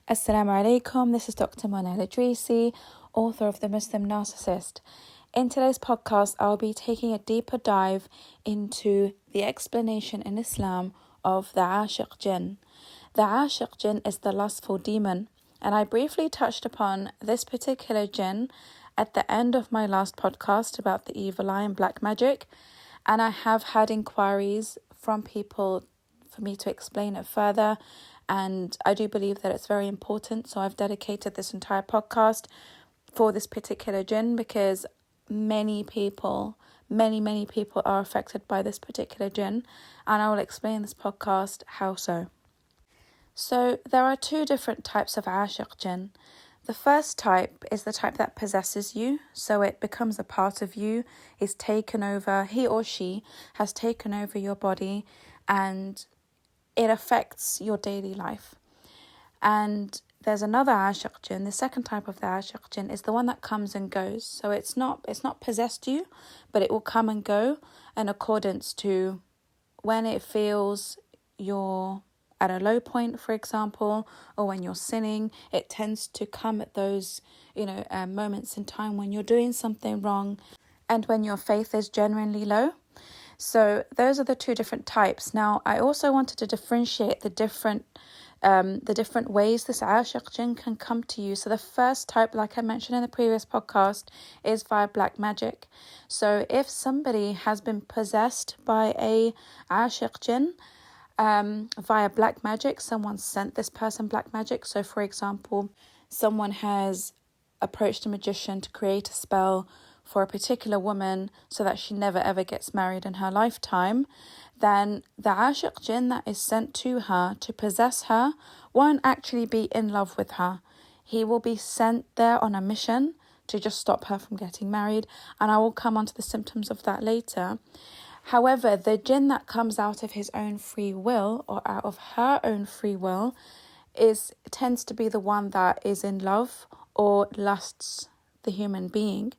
Assalamu alaikum, this is Dr. Mona Ladrisi, author of The Muslim Narcissist. In today's podcast, I'll be taking a deeper dive into the explanation in Islam of the Aashiq Jinn. The Aashiq Jinn is the lustful demon, and I briefly touched upon this particular jinn at the end of my last podcast about the evil eye and black magic, and I have had inquiries from people for me to explain it further. And I do believe that it's very important. So I've dedicated this entire podcast for this particular jinn because many people are affected by this particular jinn. And I will explain in this podcast how so. So there are two different types of Aashiq Jinn. The first type is the type that possesses you. So it becomes a part of you, is taken over, he or she has taken over your body, and it affects your daily life. And there's another Aashiq Jinn. The second type of the Aashiq Jinn is the one that comes and goes. So it's not possessed you, but it will come and go in accordance to when it feels you're at a low point, for example, or when you're sinning. It tends to come at those moments in time when you're doing something wrong and when your faith is genuinely low. So those are the two different types. Now, I also wanted to differentiate the different ways this Aashiq Jinn can come to you. So the first type, like I mentioned in the previous podcast, is via black magic. So if somebody has been possessed by a Aashiq Jinn via black magic, someone sent this person black magic. So for example, someone has approached a magician to create a spell for a particular woman so that she never ever gets married in her lifetime, then the Aashiq Jinn that is sent to her to possess her won't actually be in love with her. He will be sent there on a mission to just stop her from getting married, and I will come on to the symptoms of that later. However, the jinn that comes out of his own free will or out of her own free will tends to be the one that is in love or lusts the human being.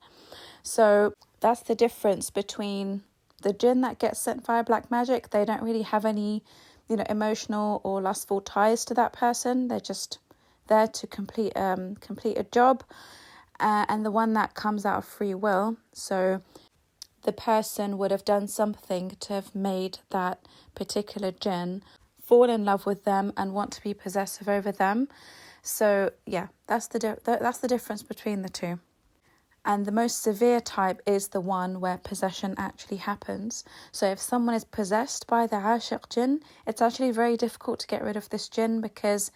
So that's the difference between the jinn that gets sent via black magic. They don't really have any, emotional or lustful ties to that person. They're just there to complete a job. And the one that comes out of free will. So the person would have done something to have made that particular jinn fall in love with them and want to be possessive over them. So yeah, that's the difference between the two. And the most severe type is the one where possession actually happens. So if someone is possessed by the Aashiq Jinn, it's actually very difficult to get rid of this jinn because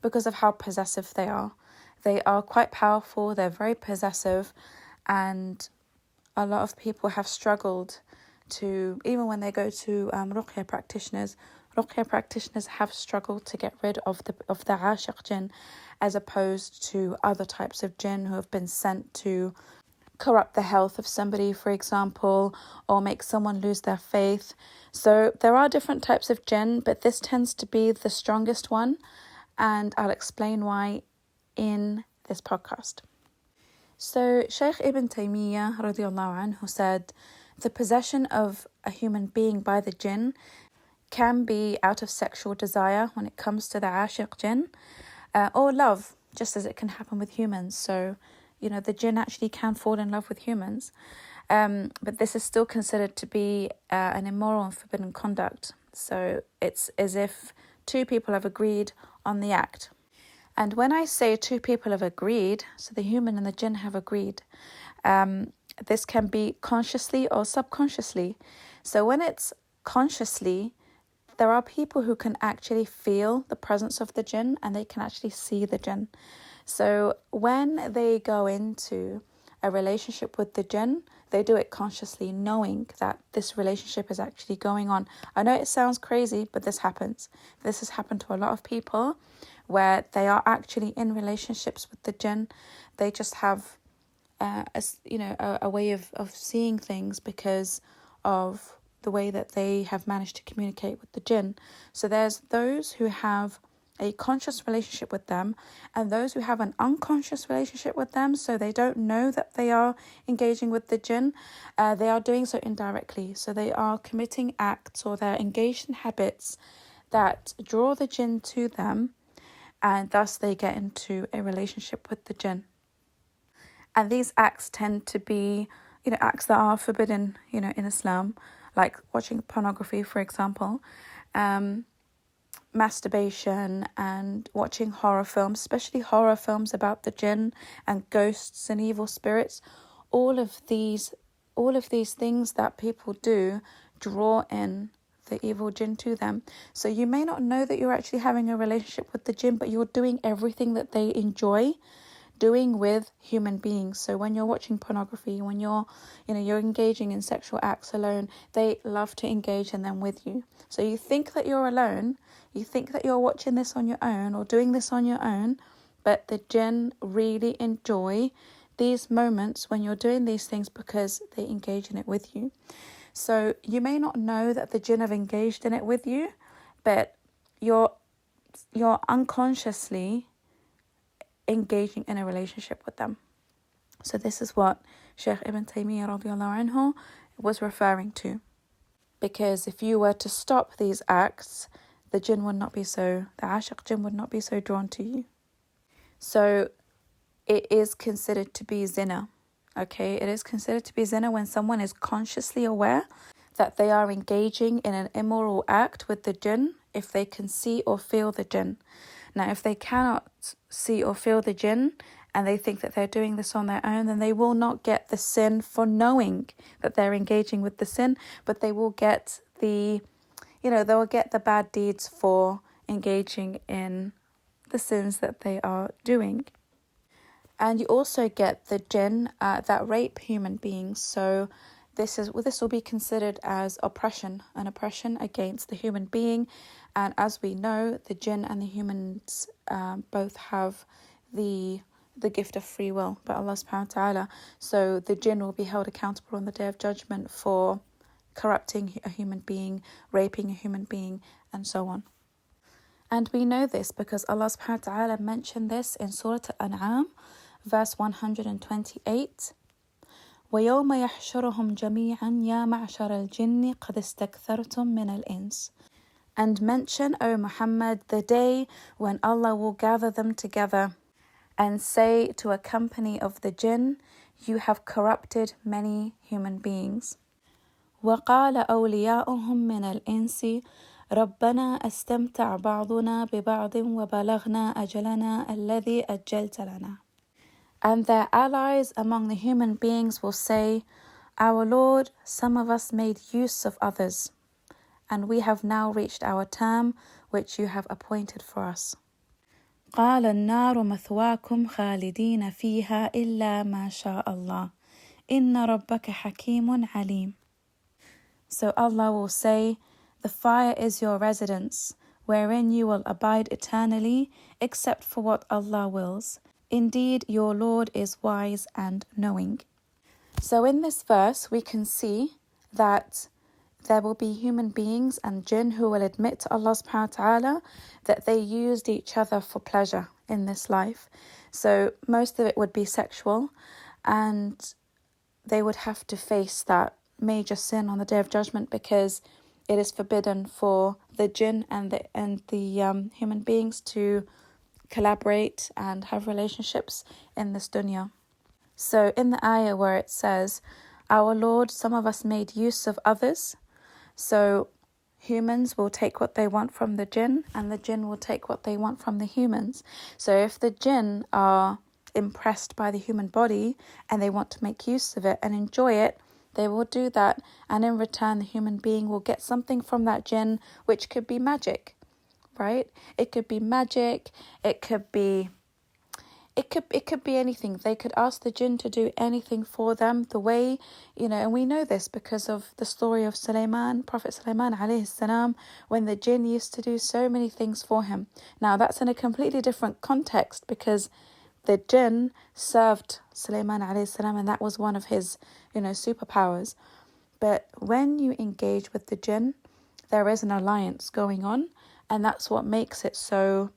of how possessive they are. They are quite powerful, they're very possessive, and a lot of people have struggled to, even when they go to Ruqya practitioners have struggled to get rid of the Aashiq Jinn, as opposed to other types of jinn who have been sent to corrupt the health of somebody, for example, or make someone lose their faith. So there are different types of jinn, but this tends to be the strongest one, and I'll explain why in this podcast. So Shaykh Ibn Taymiyyah radiallahu anhu said, the possession of a human being by the jinn can be out of sexual desire when it comes to the Aashiq Jinn, or love, just as it can happen with humans. So, the jinn actually can fall in love with humans, but this is still considered to be an immoral and forbidden conduct. So it's as if two people have agreed on the act. And when I say two people have agreed, so the human and the jinn have agreed, this can be consciously or subconsciously. So when it's consciously, there are people who can actually feel the presence of the jinn and they can actually see the jinn. So when they go into a relationship with the jinn, they do it consciously, knowing that this relationship is actually going on. I know it sounds crazy, but this happens. This has happened to a lot of people where they are actually in relationships with the jinn. They just have a way of seeing things because of the way that they have managed to communicate with the jinn. So there's those who have a conscious relationship with them and those who have an unconscious relationship with them, so they don't know that they are engaging with the jinn. They are doing so indirectly, so they are committing acts or they're engaged in habits that draw the jinn to them, and thus they get into a relationship with the jinn. And these acts tend to be, acts that are forbidden, in Islam, like watching pornography, for example, masturbation, and watching horror films, especially horror films about the jinn and ghosts and evil spirits. All of these things that people do draw in the evil jinn to them. So you may not know that you're actually having a relationship with the jinn, but you're doing everything that they enjoy doing with human beings. So when you're watching pornography, when you're engaging in sexual acts alone, they love to engage in them with you. So you think that you're alone, you think that you're watching this on your own or doing this on your own, but the jinn really enjoy these moments when you're doing these things because they engage in it with you. So you may not know that the jinn have engaged in it with you, but you're unconsciously engaging in a relationship with them. So this is what Shaykh Ibn Taymiyyah radiallahu anhu was referring to. Because if you were to stop these acts, the Aashiq Jinn would not be so drawn to you. So it is considered to be zina. Okay, it is considered to be zina when someone is consciously aware that they are engaging in an immoral act with the jinn if they can see or feel the jinn. Now, if they cannot see or feel the jinn and they think that they're doing this on their own, then they will not get the sin for knowing that they're engaging with the sin, but they will get they'll get the bad deeds for engaging in the sins that they are doing. And you also get the jinn that rape human beings. So this will be considered as an oppression against the human being. And as we know, the jinn and the humans both have the gift of free will by Allah subhanahu wa ta'ala. So the jinn will be held accountable on the Day of Judgment for corrupting a human being, raping a human being, and so on. And we know this because Allah subhanahu wa ta'ala mentioned this in Surah Al-An'am, verse 128. وَيَوْمَ يَحْشُرُهُمْ جَمِيعًا يَا مَعْشَرَ الْجِنِّ قَدْ اسْتَكْثَرْتُم مِّنَ الْإِنسِ. And mention, O Muhammad, the day when Allah will gather them together and say to a company of the jinn, you have corrupted many human beings. وَقَالَ أَوْلِيَاؤُهُم مِّنَ الْإِنسِ رَبَّنَا أَسْتَمْتَعْ بَعْضُنَا بِبَعْضٍ وَبَلَغْنَا أَجَلَنَا الَّذِي أَجَّلْتَ لَنَا. And their allies among the human beings will say, Our Lord, some of us made use of others, and we have now reached our term which you have appointed for us. قَالَ النَّارُ مَثْوَاكُمْ خَالِدِينَ فِيهَا إِلَّا مَا شَاءَ اللَّهُ إِنَّ رَبَّكَ حَكِيمٌ عَلِيمٌ. So Allah will say, the fire is your residence, wherein you will abide eternally, except for what Allah wills. Indeed, your Lord is wise and knowing. So in this verse, we can see that there will be human beings and jinn who will admit to Allah subhanahu wa ta'ala that they used each other for pleasure in this life. So most of it would be sexual, and they would have to face that major sin on the Day of Judgment because it is forbidden for the jinn and the human beings to collaborate and have relationships in this dunya. So in the ayah where it says, Our Lord, some of us made use of others. So humans will take what they want from the jinn, and the jinn will take what they want from the humans. So if the jinn are impressed by the human body and they want to make use of it and enjoy it, they will do that, and in return the human being will get something from that jinn, which could be magic, right? It could be magic, it could be anything. They could ask the jinn to do anything for them, the way, and we know this because of the story of Prophet Sulaiman alayhi salam, when the jinn used to do so many things for him. Now that's in a completely different context because the jinn served Sulaiman alayhi salam, and that was one of his, superpowers. But when you engage with the jinn, there is an alliance going on, and that's what makes it so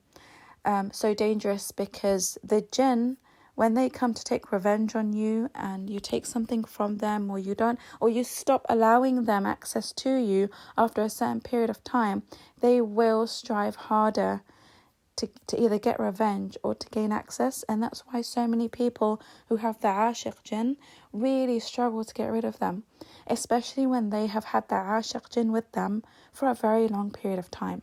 dangerous, because the jinn, when they come to take revenge on you and you take something from them, or you don't, or you stop allowing them access to you after a certain period of time, they will strive harder to either get revenge or to gain access. And that's why so many people who have the Aashiq Jinn really struggle to get rid of them, especially when they have had the Aashiq Jinn with them for a very long period of time.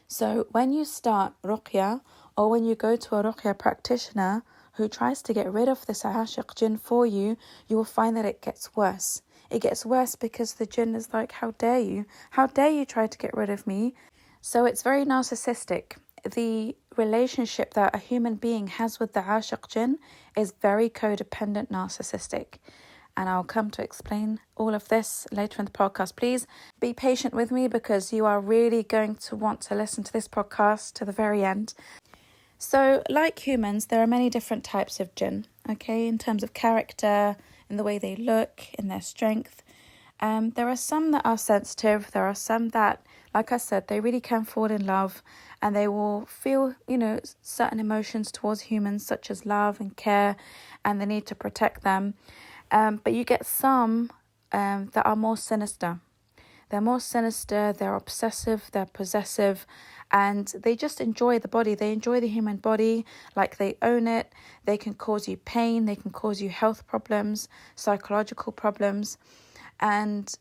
So when you start ruqya, or when you go to a ruqya practitioner who tries to get rid of this Aashiq Jinn for you, you will find that it gets worse. It gets worse because the jinn is like, how dare you? How dare you try to get rid of me? So it's very narcissistic. The relationship that a human being has with the Aashiq Jinn is very codependent narcissistic. And I'll come to explain all of this later in the podcast. Please be patient with me because you are really going to want to listen to this podcast to the very end. So, like humans, there are many different types of jinn, okay, in terms of character, in the way they look, in their strength. There are some that are sensitive. There are some that, like I said, they really can fall in love and they will feel, certain emotions towards humans such as love and care and the need to protect them. But you get some that are more sinister. They're more sinister, they're obsessive, they're possessive, and they just enjoy the body. They enjoy the human body like they own it. They can cause you pain, they can cause you health problems, psychological problems. And,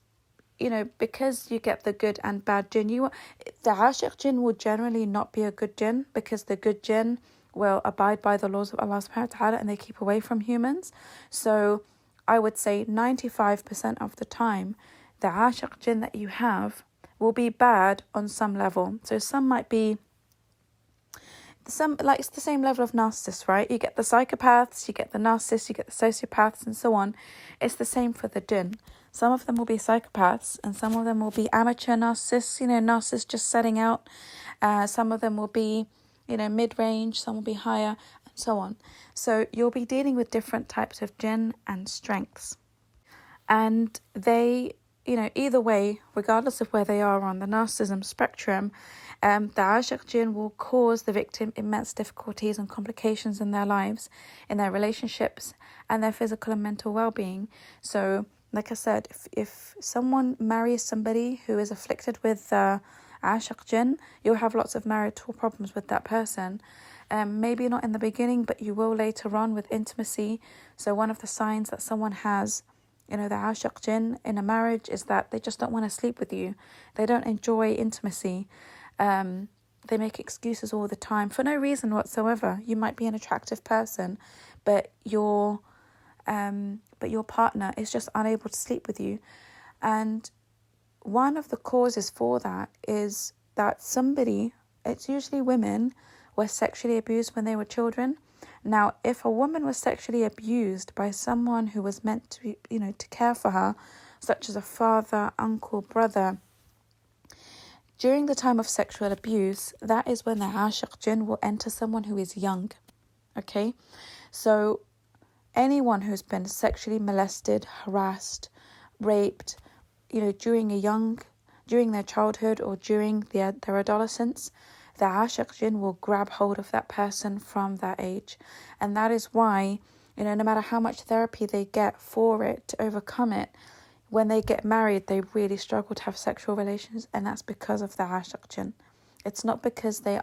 because you get the good and bad jinn, the Aashiq Jinn will generally not be a good jinn because the good jinn will abide by the laws of Allah subhanahu wa ta'ala and they keep away from humans. So I would say 95% of the time, the Aashiq Jinn that you have will be bad on some level. So some might be it's the same level of narcissists, right? You get the psychopaths, you get the narcissists, you get the sociopaths and so on. It's the same for the jinn. Some of them will be psychopaths and some of them will be amateur narcissists, narcissists just setting out. Some of them will be, mid-range, some will be higher and so on. So you'll be dealing with different types of jinn and strengths. And they, either way, regardless of where they are on the narcissism spectrum, the Aashiq Jinn will cause the victim immense difficulties and complications in their lives, in their relationships, and their physical and mental well-being. So, like I said, if someone marries somebody who is afflicted with Aashiq Jinn, you'll have lots of marital problems with that person. Maybe not in the beginning, but you will later on with intimacy. So one of the signs that someone has, the Aashiq Jinn in a marriage is that they just don't want to sleep with you. They don't enjoy intimacy. They make excuses all the time for no reason whatsoever. You might be an attractive person, but your partner is just unable to sleep with you. And one of the causes for that is that somebody, it's usually women, were sexually abused when they were children. Now, if a woman was sexually abused by someone who was meant to, to care for her, such as a father, uncle, brother, during the time of sexual abuse, that is when the Aashiq Jinn will enter someone who is young. Okay? So anyone who's been sexually molested, harassed, raped, during their childhood or during their adolescence, the Aashiq Jinn will grab hold of that person from that age. And that is why, no matter how much therapy they get for it to overcome it, when they get married, they really struggle to have sexual relations, and that's because of the Aashiq Jinn. It's not because they're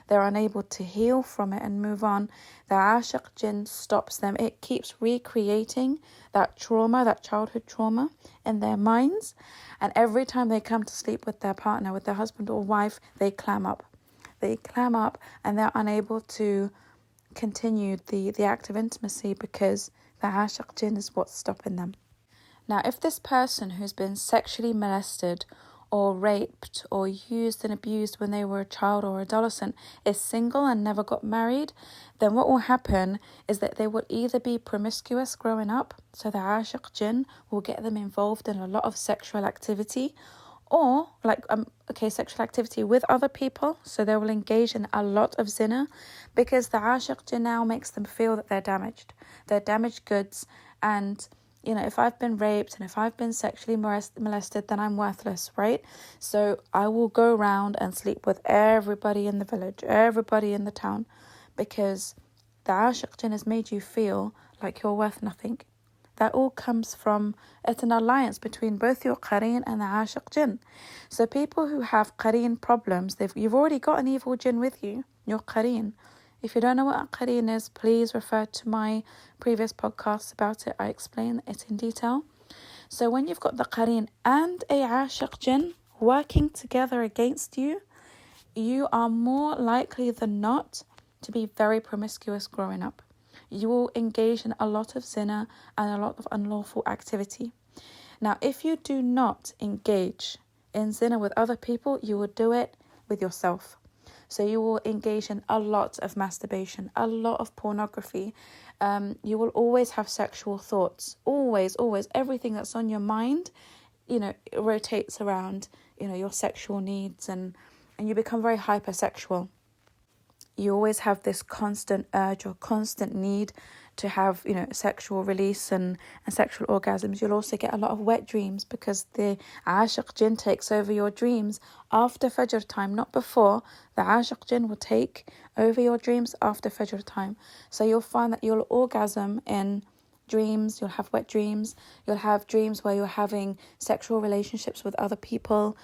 unable to heal from it and move on. The Aashiq Jinn stops them. It keeps recreating that trauma, that childhood trauma in their minds. And every time they come to sleep with their partner, with their husband or wife, they clam up. They clam up and they're unable to continue the act of intimacy because the Aashiq Jinn is what's stopping them. Now, if this person who's been sexually molested or raped or used and abused when they were a child or adolescent is single and never got married, then what will happen is that they will either be promiscuous growing up, so the Aashiq Jinn will get them involved in a lot of sexual activity, or sexual activity with other people, so they will engage in a lot of zina, because the Aashiq Jinn now makes them feel that they're damaged goods, and if I've been raped and if I've been sexually molested, then I'm worthless, right? So I will go around and sleep with everybody in the village, everybody in the town, because the Aashiq Jinn has made you feel like you're worth nothing. That all comes from, it's an alliance between both your qareen and the Aashiq Jinn. So people who have qareen problems, you've already got an evil jinn with you. your qareen. If you don't know what a qareen is, please refer to my previous podcasts about it. I explain it in detail. So when you've got the qareen and a Aashiq Jinn working together against you, you are more likely than not to be very promiscuous growing up. You will engage in a lot of zina and a lot of unlawful activity. Now, if you do not engage in zina with other people, you will do it with yourself. So you will engage in a lot of masturbation, a lot of pornography. You will always have sexual thoughts. Always. Everything that's on your mind, it rotates around, your sexual needs, and you become very hypersexual. You always have this constant urge or constant need to have, sexual release and sexual orgasms. You'll also get a lot of wet dreams because the Aashiq Jinn takes over your dreams after Fajr time, not before. The Aashiq Jinn will take over your dreams after Fajr time. So you'll find that you'll orgasm in dreams, you'll have wet dreams, you'll have dreams where you're having sexual relationships with other people.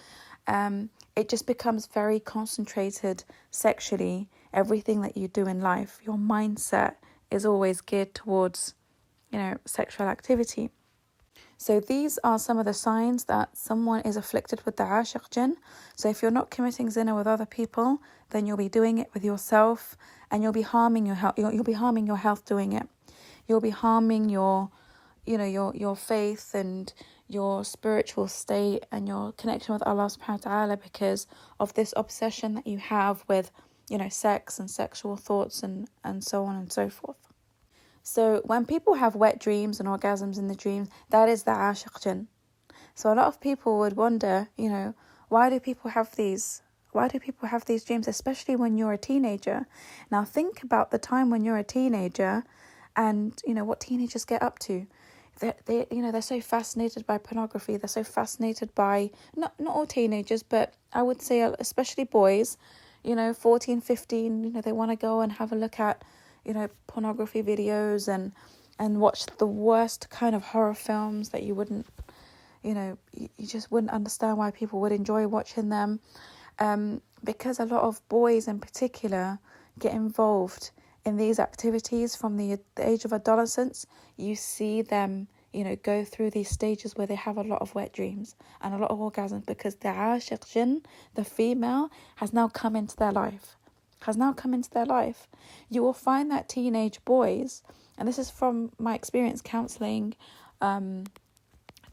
It just becomes very concentrated sexually. Everything that you do in life, your mindset is always geared towards, sexual activity. So these are some of the signs that someone is afflicted with the Aashiq Jinn. So if you're not committing zina with other people, then you'll be doing it with yourself, and you'll be harming your health. You'll be harming your health doing it. You'll be harming your faith and your spiritual state and your connection with Allah subhanahu wa ta'ala because of this obsession that you have with, sex and sexual thoughts and so on and so forth. So when people have wet dreams and orgasms in the dreams, that is the Aashiq Jinn. So a lot of people would wonder, why do people have these dreams, especially when you're a teenager? Now think about the time when you're a teenager and, what teenagers get up to. They're so fascinated by pornography. They're so fascinated by, not all teenagers, but I would say especially boys, 14, 15, they want to go and have a look at, pornography videos and watch the worst kind of horror films that you wouldn't, you just wouldn't understand why people would enjoy watching them. Because a lot of boys in particular get involved in these activities from the age of adolescence. You see them, go through these stages where they have a lot of wet dreams and a lot of orgasms because the Aashiq Jinn, the female, has now come into their life. You will find that teenage boys, and this is from my experience counselling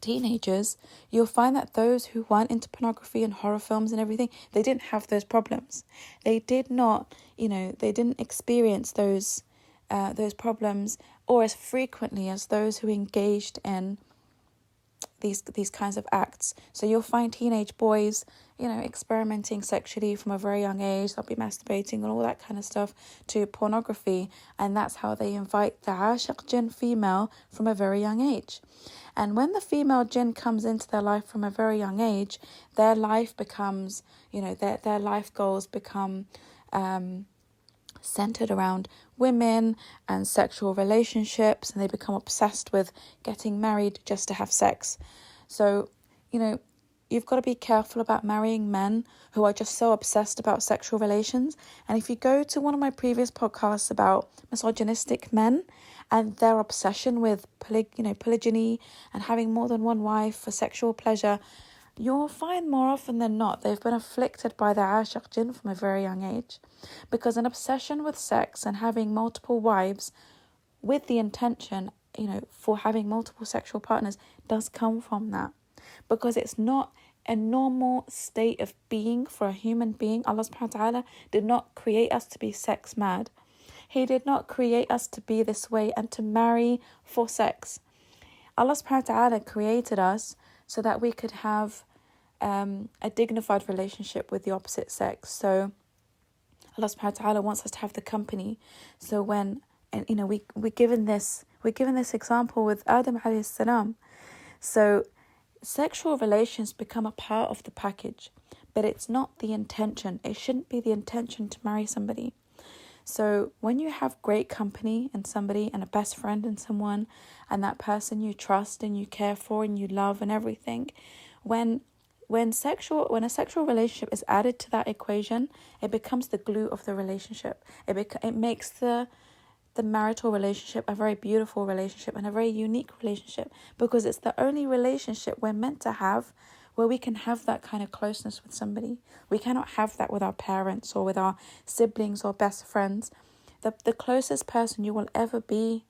teenagers, you'll find that those who weren't into pornography and horror films and everything, they didn't have those problems. They did not, they didn't experience those problems or as frequently as those who engaged in these kinds of acts. So you'll find teenage boys, experimenting sexually from a very young age. They'll be masturbating and all that kind of stuff to pornography, and that's how they invite the Aashiq Jinn female from a very young age. And when the female jinn comes into their life from a very young age, their life becomes, their life goals become centered around women and sexual relationships, and they become obsessed with getting married just to have sex. So, you've got to be careful about marrying men who are just so obsessed about sexual relations. And if you go to one of my previous podcasts about misogynistic men and their obsession with polygyny and having more than one wife for sexual pleasure, you'll find more often than not they've been afflicted by the Aashiq Jinn from a very young age. Because an obsession with sex and having multiple wives with the intention, for having multiple sexual partners does come from that. Because it's not a normal state of being for a human being. Allah subhanahu wa ta'ala did not create us to be sex mad. He did not create us to be this way and to marry for sex. Allah subhanahu wa ta'ala created us so that we could have a dignified relationship with the opposite sex. So Allah subhanahu wa ta'ala wants us to have the company. So when, we're given this example with Adam alayhi salam. So sexual relations become a part of the package, but it's not the intention. It shouldn't be the intention to marry somebody. So when you have great company in somebody and a best friend in someone, and that person you trust and you care for and you love and everything, when when a sexual relationship is added to that equation, it becomes the glue of the relationship. It makes the marital relationship a very beautiful relationship and a very unique relationship, because it's the only relationship we're meant to have where we can have that kind of closeness with somebody. We cannot have that with our parents or with our siblings or best friends. The closest person you will ever be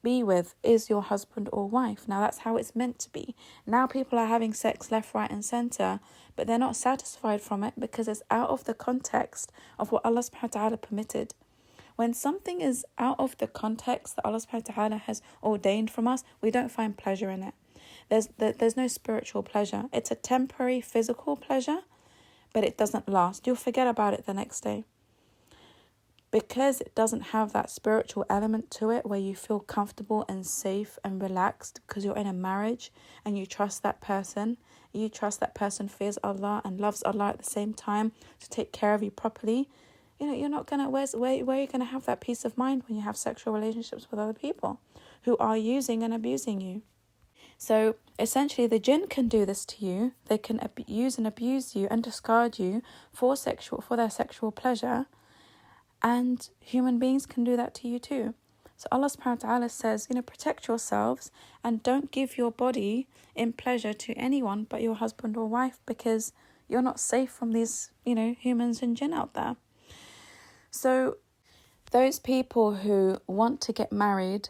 with is your husband or wife. Now that's how it's meant to be. Now people are having sex left, right and centre, but they're not satisfied from it because it's out of the context of what Allah subhanahu wa ta'ala permitted. When something is out of the context that Allah subhanahu wa ta'ala has ordained from us, we don't find pleasure in it. There's no spiritual pleasure. It's a temporary physical pleasure, but it doesn't last. You'll forget about it the next day. Because it doesn't have that spiritual element to it where you feel comfortable and safe and relaxed because you're in a marriage and you trust that person. You trust that person fears Allah and loves Allah at the same time to take care of you properly. You're not going to, where are you going to have that peace of mind when you have sexual relationships with other people who are using and abusing you? So essentially the jinn can do this to you. They can use and abuse you and discard you for their sexual pleasure. And human beings can do that to you too. So Allah subhanahu wa ta'ala says, protect yourselves and don't give your body in pleasure to anyone but your husband or wife, because you're not safe from these, humans and jinn out there. So those people who want to get married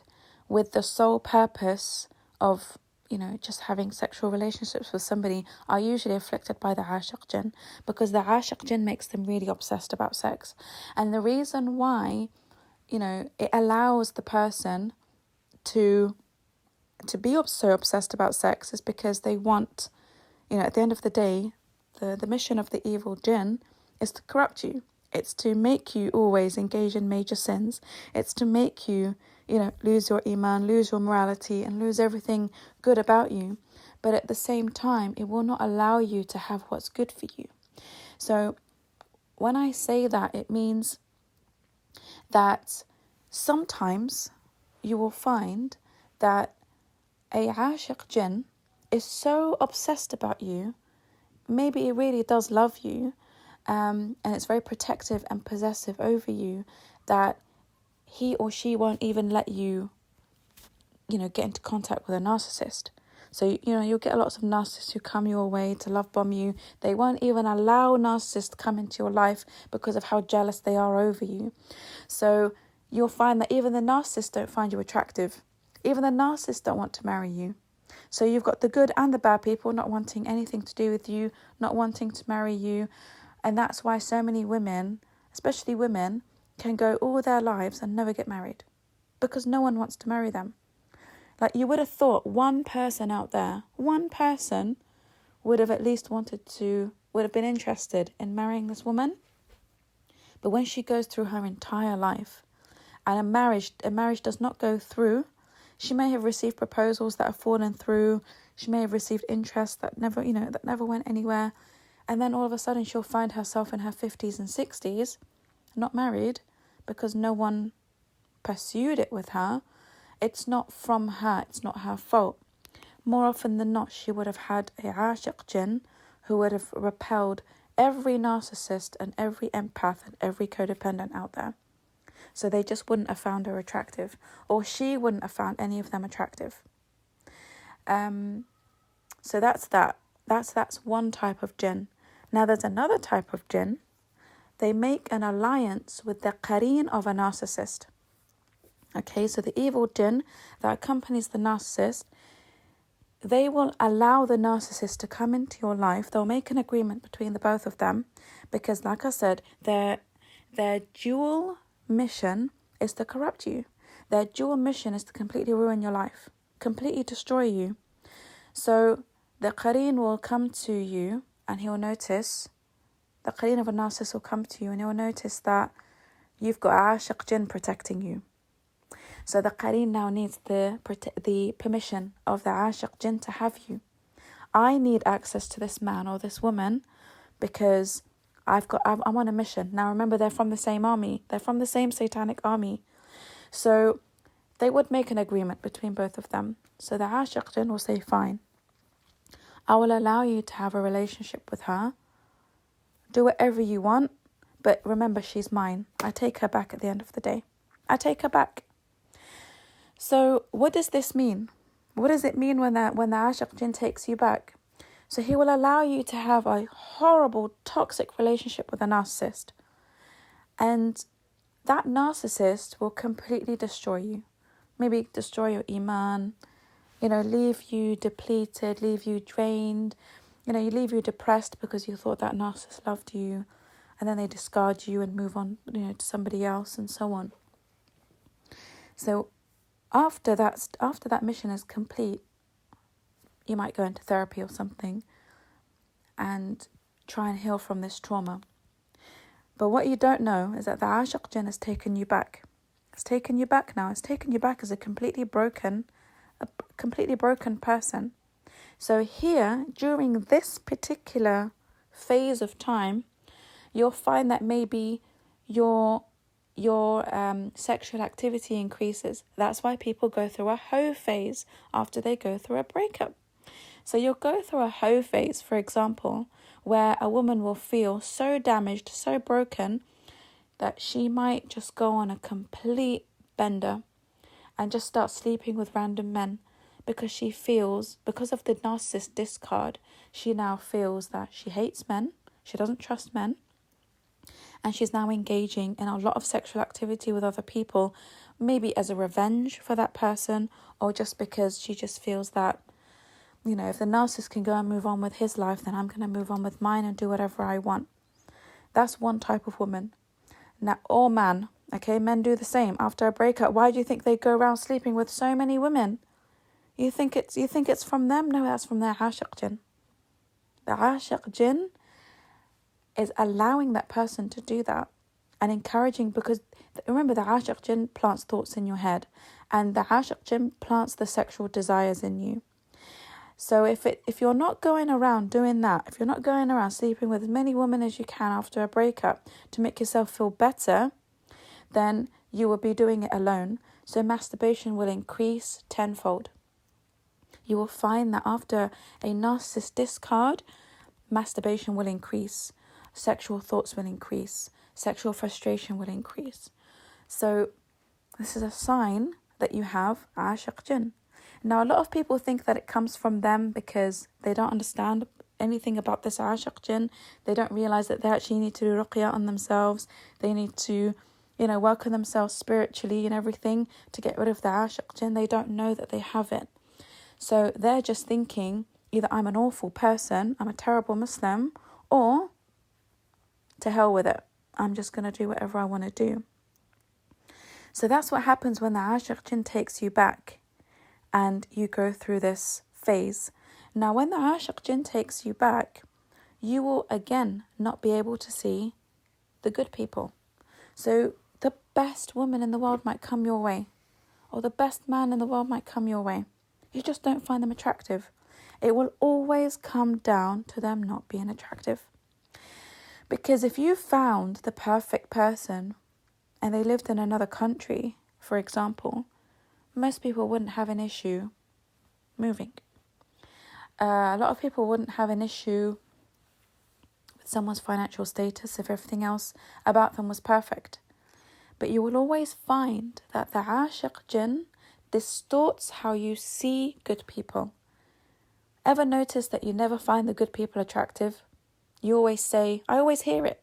with the sole purpose of, just having sexual relationships with somebody are usually afflicted by the Aashiq Jinn, because the Aashiq Jinn makes them really obsessed about sex. And the reason why, it allows the person to be so obsessed about sex is because they want, at the end of the day, the mission of the evil jinn is to corrupt you. It's to make you always engage in major sins. It's to make you, lose your iman, lose your morality, and lose everything good about you. But at the same time, it will not allow you to have what's good for you. So when I say that, it means that sometimes you will find that a Aashiq Jinn is so obsessed about you, maybe it really does love you, and it's very protective and possessive over you, that he or she won't even let you, get into contact with a narcissist. So, you'll get lots of narcissists who come your way to love bomb you. They won't even allow narcissists to come into your life because of how jealous they are over you. So you'll find that even the narcissists don't find you attractive. Even the narcissists don't want to marry you. So you've got the good and the bad people not wanting anything to do with you, not wanting to marry you. And that's why so many women, especially women, can go all their lives and never get married, because no one wants to marry them. Like, you would have thought one person out there, one person would have at least would have been interested in marrying this woman. But when she goes through her entire life and a marriage does not go through, she may have received proposals that have fallen through. She may have received interest that never went anywhere. And then all of a sudden she'll find herself in her 50s and 60s, not married, because no one pursued it with her. It's not from her, it's not her fault. More often than not, she would have had a Aashiq Jinn who would have repelled every narcissist and every empath and every codependent out there. So they just wouldn't have found her attractive, or she wouldn't have found any of them attractive. So that's that. That's one type of jinn. Now there's another type of jinn. They make an alliance with the qareen of a narcissist. Okay, so the evil jinn that accompanies the narcissist, they will allow the narcissist to come into your life. They'll make an agreement between the both of them, because like I said, their dual mission is to corrupt you. Their dual mission is to completely ruin your life, completely destroy you. So the qareen will come to you and he'll notice, the qareen of a narcissist will come to you and he'll notice that you've got Aashiq Jinn protecting you. So the qareen now needs the permission of the Aashiq Jinn to have you. I need access to this man or this woman because I'm on a mission. Now remember, they're from the same army. They're from the same Satanic army. So they would make an agreement between both of them. So the Aashiq Jinn will say, fine, I will allow you to have a relationship with her. Do whatever you want, but remember, she's mine. I take her back at the end of the day. I take her back. So what does this mean? What does it mean when the Aashiq Jinn takes you back? So he will allow you to have a horrible, toxic relationship with a narcissist. And that narcissist will completely destroy you. Maybe destroy your iman, leave you depleted, leave you drained, leave you depressed because you thought that narcissist loved you, and then they discard you and move on, to somebody else and so on. So after that mission is complete, you might go into therapy or something and try and heal from this trauma. But what you don't know is that the Aashiq Jinn has taken you back. It's taken you back now. It's taken you back as a completely broken person. So here, during this particular phase of time, you'll find that maybe your sexual activity increases. That's why people go through a hoe phase after they go through a breakup. So you'll go through a hoe phase, for example, where a woman will feel so damaged, so broken, that she might just go on a complete bender and just start sleeping with random men because she feels, because of the narcissist discard, she now feels that she hates men, she doesn't trust men, and she's now engaging in a lot of sexual activity with other people, maybe as a revenge for that person, or just because she just feels that, if the narcissist can go and move on with his life, then I'm going to move on with mine and do whatever I want. That's one type of woman. Now, or man, okay, men do the same. After a breakup, why do you think they go around sleeping with so many women? You think it's from them? No, that's from their Aashiq Jinn. The Aashiq Jinn is allowing that person to do that and encouraging, because remember, the Aashiq Jinn plants thoughts in your head, and the Aashiq Jinn plants the sexual desires in you. So if you're not going around doing that, if you're not going around sleeping with as many women as you can after a breakup to make yourself feel better, then you will be doing it alone. So masturbation will increase tenfold. You will find that after a narcissist discard, masturbation will increase, sexual thoughts will increase, sexual frustration will increase. So this is a sign that you have Aashiq Jinn. Now, a lot of people think that it comes from them because they don't understand anything about this Aashiq Jinn. They don't realize that they actually need to do ruqyah on themselves. They need to, work on themselves spiritually and everything to get rid of the Aashiq Jinn. They don't know that they have it. So they're just thinking either I'm an awful person, I'm a terrible Muslim, or to hell with it. I'm just going to do whatever I want to do. So that's what happens when the Aashiq Jinn takes you back and you go through this phase. Now, when the Aashiq Jinn takes you back, you will again not be able to see the good people. So the best woman in the world might come your way, or the best man in the world might come your way. You just don't find them attractive. It will always come down to them not being attractive. Because if you found the perfect person and they lived in another country, for example, most people wouldn't have an issue moving. A lot of people wouldn't have an issue with someone's financial status if everything else about them was perfect. But you will always find that the Aashiq Jinn distorts how you see good people. Ever notice that you never find the good people attractive? You always say, I always hear it,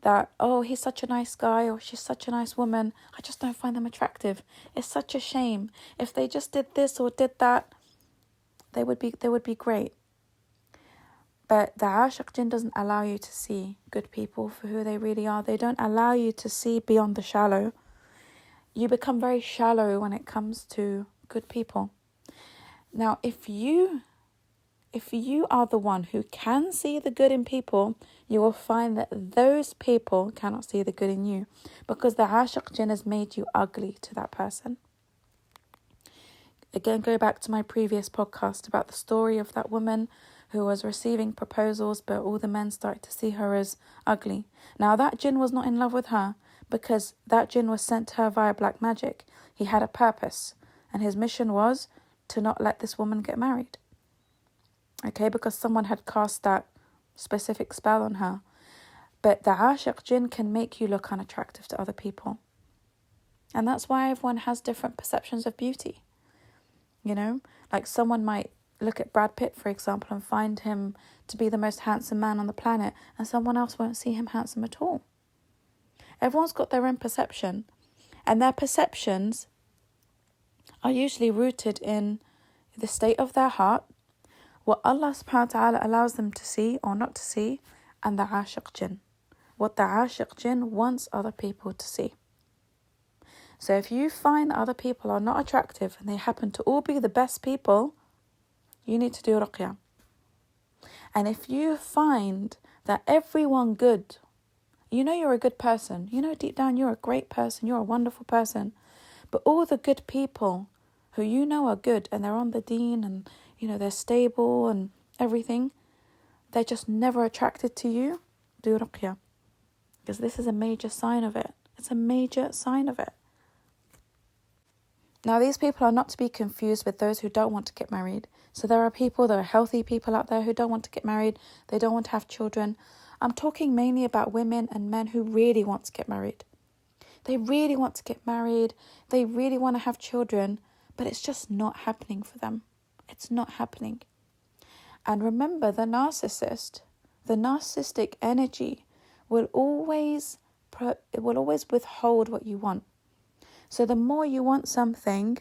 that, oh, he's such a nice guy, or she's such a nice woman, I just don't find them attractive. It's such a shame. If they just did this or did that, they would be great. But the Aashiq Jinn doesn't allow you to see good people for who they really are. They don't allow you to see beyond the shallow. You become very shallow when it comes to good people. Now, if you are the one who can see the good in people, you will find that those people cannot see the good in you, because the Aashiq Jinn has made you ugly to that person. Again, go back to my previous podcast about the story of that woman who was receiving proposals, but all the men started to see her as ugly. Now, that jinn was not in love with her, because that jinn was sent to her via black magic. He had a purpose, and his mission was to not let this woman get married. okay, because someone had cast that specific spell on her. But the Aashiq Jinn can make you look unattractive to other people. And that's why everyone has different perceptions of beauty. You know, like someone might look at Brad Pitt, for example, and find him to be the most handsome man on the planet, and someone else won't see him handsome at all. Everyone's got their own perception, and their perceptions are usually rooted in the state of their heart, what Allah subhanahu wa ta'ala allows them to see or not to see, and the Aashiq Jinn, what the Aashiq Jinn wants other people to see. So if you find that other people are not attractive and they happen to all be the best people, you need to do ruqya. And if you find that everyone good, you know you're a good person, you know deep down you're a great person, you're a wonderful person, but all the good people who you know are good and they're on the deen and you know they're stable and everything, they're just never attracted to you, do ruqya. Because this is a major sign of it. It's a major sign of it. Now, these people are not to be confused with those who don't want to get married. So there are healthy people out there who don't want to get married. They don't want to have children. I'm talking mainly about women and men who really want to get married. They really want to get married. They really want to have children, but it's just not happening for them. It's not happening. And remember, the narcissistic energy will always withhold what you want. So the more you want something,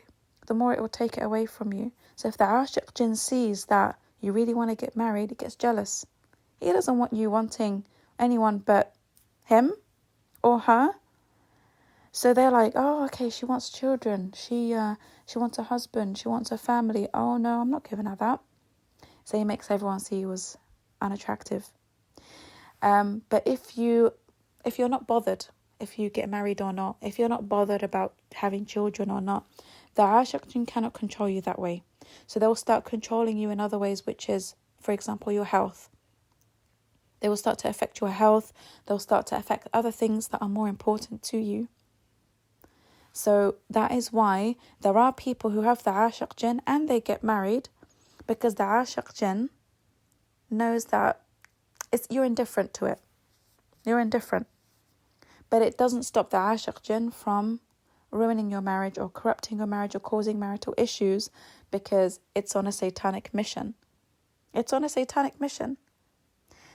the more it will take it away from you. So if the Aashiq Jinn sees that you really want to get married, he gets jealous. He doesn't want you wanting anyone but him or her. So they're like, oh, okay, she wants children. She wants a husband. She wants a family. Oh, no, I'm not giving her that. So he makes everyone see you as unattractive. But if you're not bothered, if you get married or not, if you're not bothered about having children or not, the Aashiq Jinn cannot control you that way. So they will start controlling you in other ways, which is, for example, your health. They will start to affect your health. They'll start to affect other things that are more important to you. So that is why there are people who have the Aashiq Jinn and they get married, because the Aashiq Jinn knows that you're indifferent to it. You're indifferent. But it doesn't stop the Aashiq Jinn from ruining your marriage or corrupting your marriage or causing marital issues, because it's on a satanic mission. It's on a satanic mission.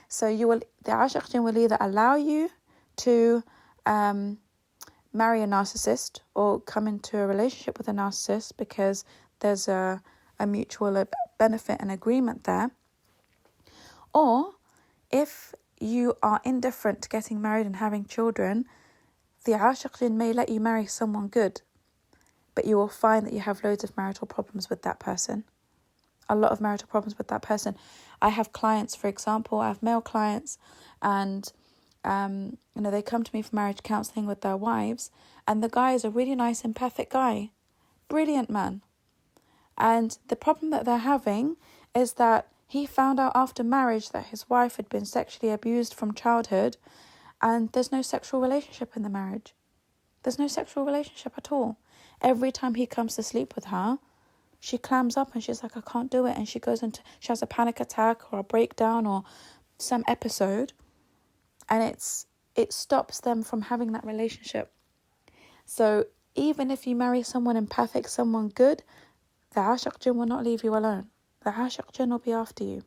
So the Aashiq Jinn will either allow you to marry a narcissist or come into a relationship with a narcissist because there's a mutual benefit and agreement there. Or if you are indifferent to getting married and having children, the Aashiq Jinn may let you marry someone good, but you will find that you have loads of marital problems with that person. A lot of marital problems with that person. I have clients, for example, I have male clients, and they come to me for marriage counselling with their wives, and the guy is a really nice, empathic guy, brilliant man. And the problem that they're having is that he found out after marriage that his wife had been sexually abused from childhood, and there's no sexual relationship in the marriage. There's no sexual relationship at all. Every time he comes to sleep with her, she clams up and she's like, I can't do it. And she has a panic attack or a breakdown or some episode. And it stops them from having that relationship. So even if you marry someone empathic, someone good, the Aashiq Jinn will not leave you alone. The Aashiq Jinn will be after you.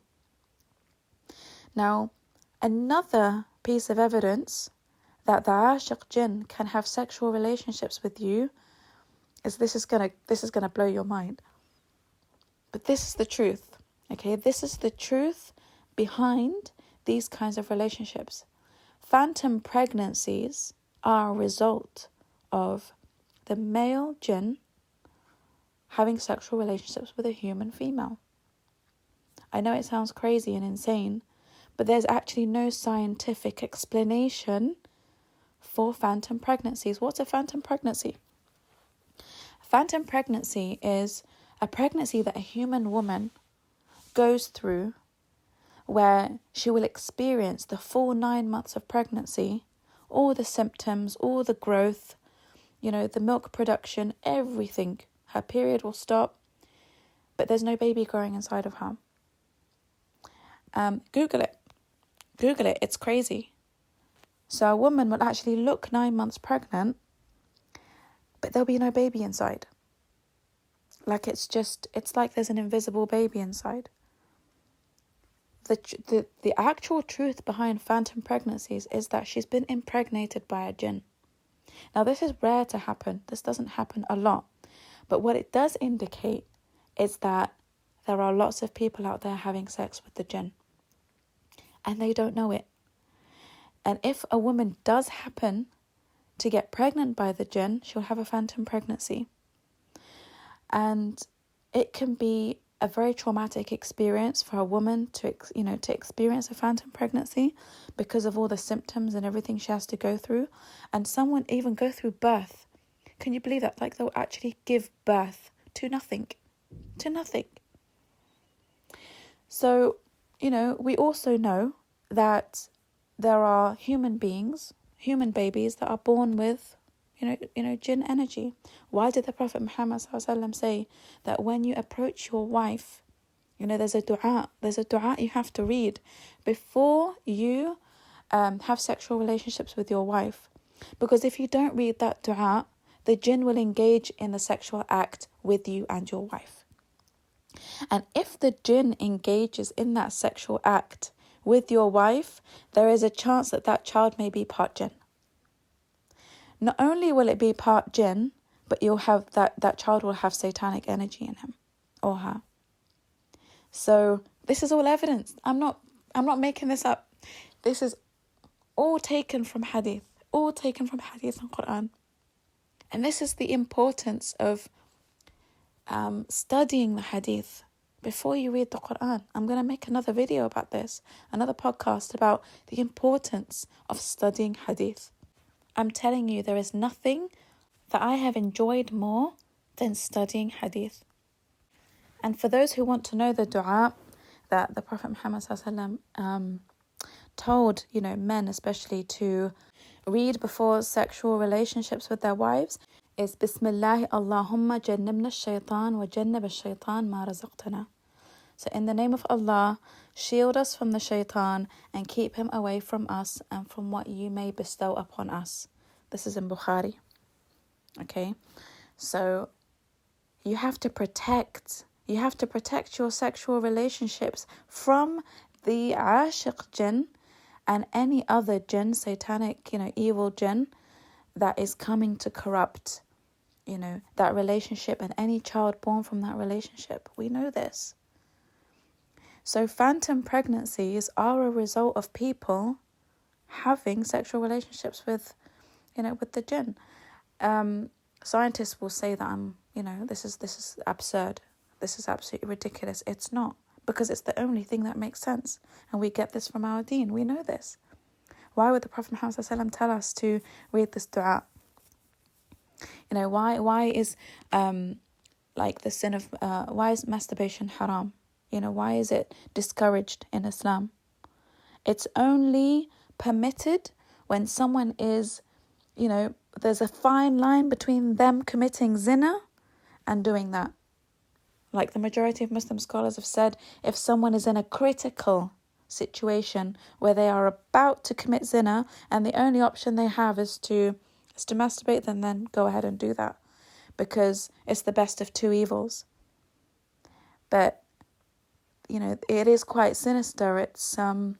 Now, another piece of evidence that the Aashiq Jinn can have sexual relationships with you is this is gonna blow your mind. But this is the truth. Okay, this is the truth behind these kinds of relationships. Phantom pregnancies are a result of the male jinn having sexual relationships with a human female. I know it sounds crazy and insane, but there's actually no scientific explanation for phantom pregnancies. What's a phantom pregnancy? A phantom pregnancy is a pregnancy that a human woman goes through where she will experience the full 9 months of pregnancy, all the symptoms, all the growth, the milk production, everything. Her period will stop, but there's no baby growing inside of her. Google it, it's crazy. So a woman will actually look 9 months pregnant, but there'll be no baby inside. Like it's like there's an invisible baby inside. The actual truth behind phantom pregnancies is that she's been impregnated by a jinn. Now, this is rare to happen. This doesn't happen a lot. But what it does indicate is that there are lots of people out there having sex with the jinn, and they don't know it. And if a woman does happen to get pregnant by the jinn, she'll have a phantom pregnancy. And it can be a very traumatic experience for a woman to experience a phantom pregnancy because of all the symptoms and everything she has to go through. And someone even go through birth. Can you believe that? Like they'll actually give birth to nothing. To nothing. So, we also know that there are human beings, human babies that are born with jinn energy. Why did the Prophet Muhammad ﷺ say that when you approach your wife, there's a dua you have to read before you have sexual relationships with your wife? Because if you don't read that dua, the jinn will engage in the sexual act with you and your wife. And if the jinn engages in that sexual act with your wife, there is a chance that that child may be part jinn. Not only will it be part jinn, but you'll have that child will have satanic energy in him or her. So this is all evidence. I'm not making this up. This is all taken from hadith. All taken from hadith and Quran. And this is the importance of studying the hadith before you read the Quran. I'm going to make another video about this, another podcast about the importance of studying hadith. I'm telling you, there is nothing that I have enjoyed more than studying hadith. And for those who want to know the dua that the Prophet Muhammad ﷺ told, men especially to read before sexual relationships with their wives, is Bismillah Allahumma jannibna shaitan wa jannib shaitan ma razaqtana. So in the name of Allah, shield us from the shaitan and keep him away from us and from what you may bestow upon us. This is in Bukhari. Okay, so you have to protect your sexual relationships from the Aashiq Jinn and any other jinn, satanic, evil jinn that is coming to corrupt, that relationship and any child born from that relationship. We know this. So phantom pregnancies are a result of people having sexual relationships with the jinn. Scientists will say that this is absurd. This is absolutely ridiculous. It's not, because it's the only thing that makes sense. And we get this from our deen. We know this. Why would the Prophet Muhammad ﷺ tell us to read this dua? Why is the sin of why is masturbation haram? Why is it discouraged in Islam? It's only permitted when someone is, there's a fine line between them committing zina and doing that. Like the majority of Muslim scholars have said, if someone is in a critical situation where they are about to commit zina and the only option they have is to masturbate, then go ahead and do that, because it's the best of two evils. But it is quite sinister. It's and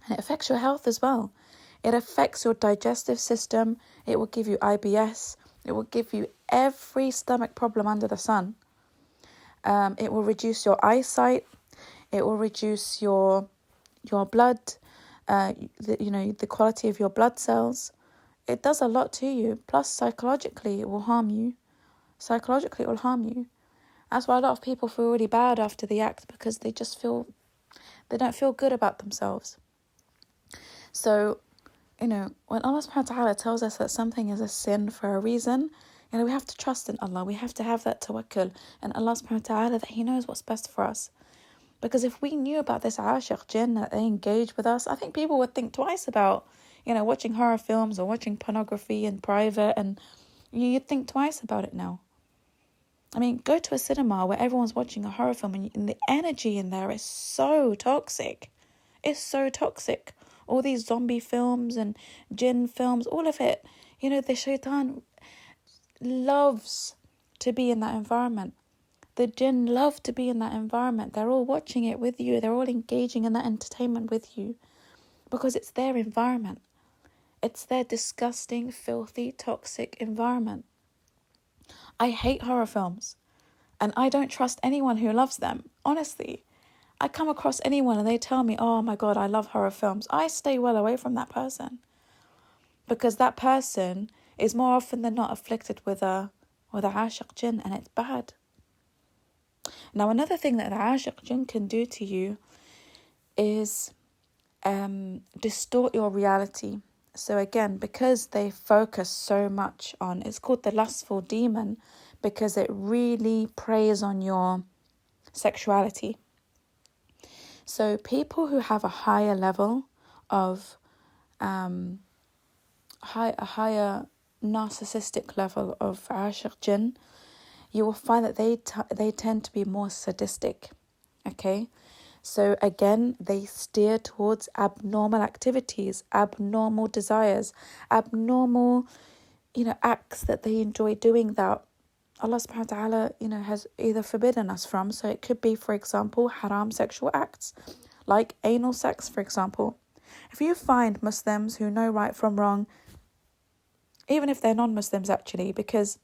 it affects your health as well. It affects your digestive system. It will give you IBS. It will give you every stomach problem under the sun. It will reduce your eyesight. It will reduce your blood, the quality of your blood cells. It does a lot to you. Plus, psychologically, it will harm you. That's why a lot of people feel really bad after the act, because they don't feel good about themselves. So, when Allah subhanahu wa ta'ala tells us that something is a sin for a reason, we have to trust in Allah. We have to have that tawakkul and Allah subhanahu wa ta'ala, that He knows what's best for us. Because if we knew about this Aashiq Jinn, that they engage with us, I think people would think twice about, watching horror films or watching pornography in private, and you'd think twice about it now. I mean, go to a cinema where everyone's watching a horror film and the energy in there is so toxic. It's so toxic. All these zombie films and jinn films, all of it. You know, the shaitan loves to be in that environment. The jinn love to be in that environment. They're all watching it with you. They're all engaging in that entertainment with you because it's their environment. It's their disgusting, filthy, toxic environment. I hate horror films and I don't trust anyone who loves them. Honestly, I come across anyone and they tell me, oh my God, I love horror films. I stay well away from that person because that person is more often than not afflicted with a Aashiq Jinn, and it's bad. Now, another thing that the Aashiq Jinn can do to you is distort your reality. So again, because they focus so much on, it's called the Lustful Demon because it really preys on your sexuality. So people who have a higher level of, a higher narcissistic level of Aashiq Jinn, you will find that they tend to be more sadistic, okay? So again, they steer towards abnormal activities, abnormal desires, abnormal, acts that they enjoy doing that Allah subhanahu wa ta'ala, has either forbidden us from. So it could be, for example, haram sexual acts, like anal sex, for example. If you find Muslims who know right from wrong, even if they're non-Muslims actually, because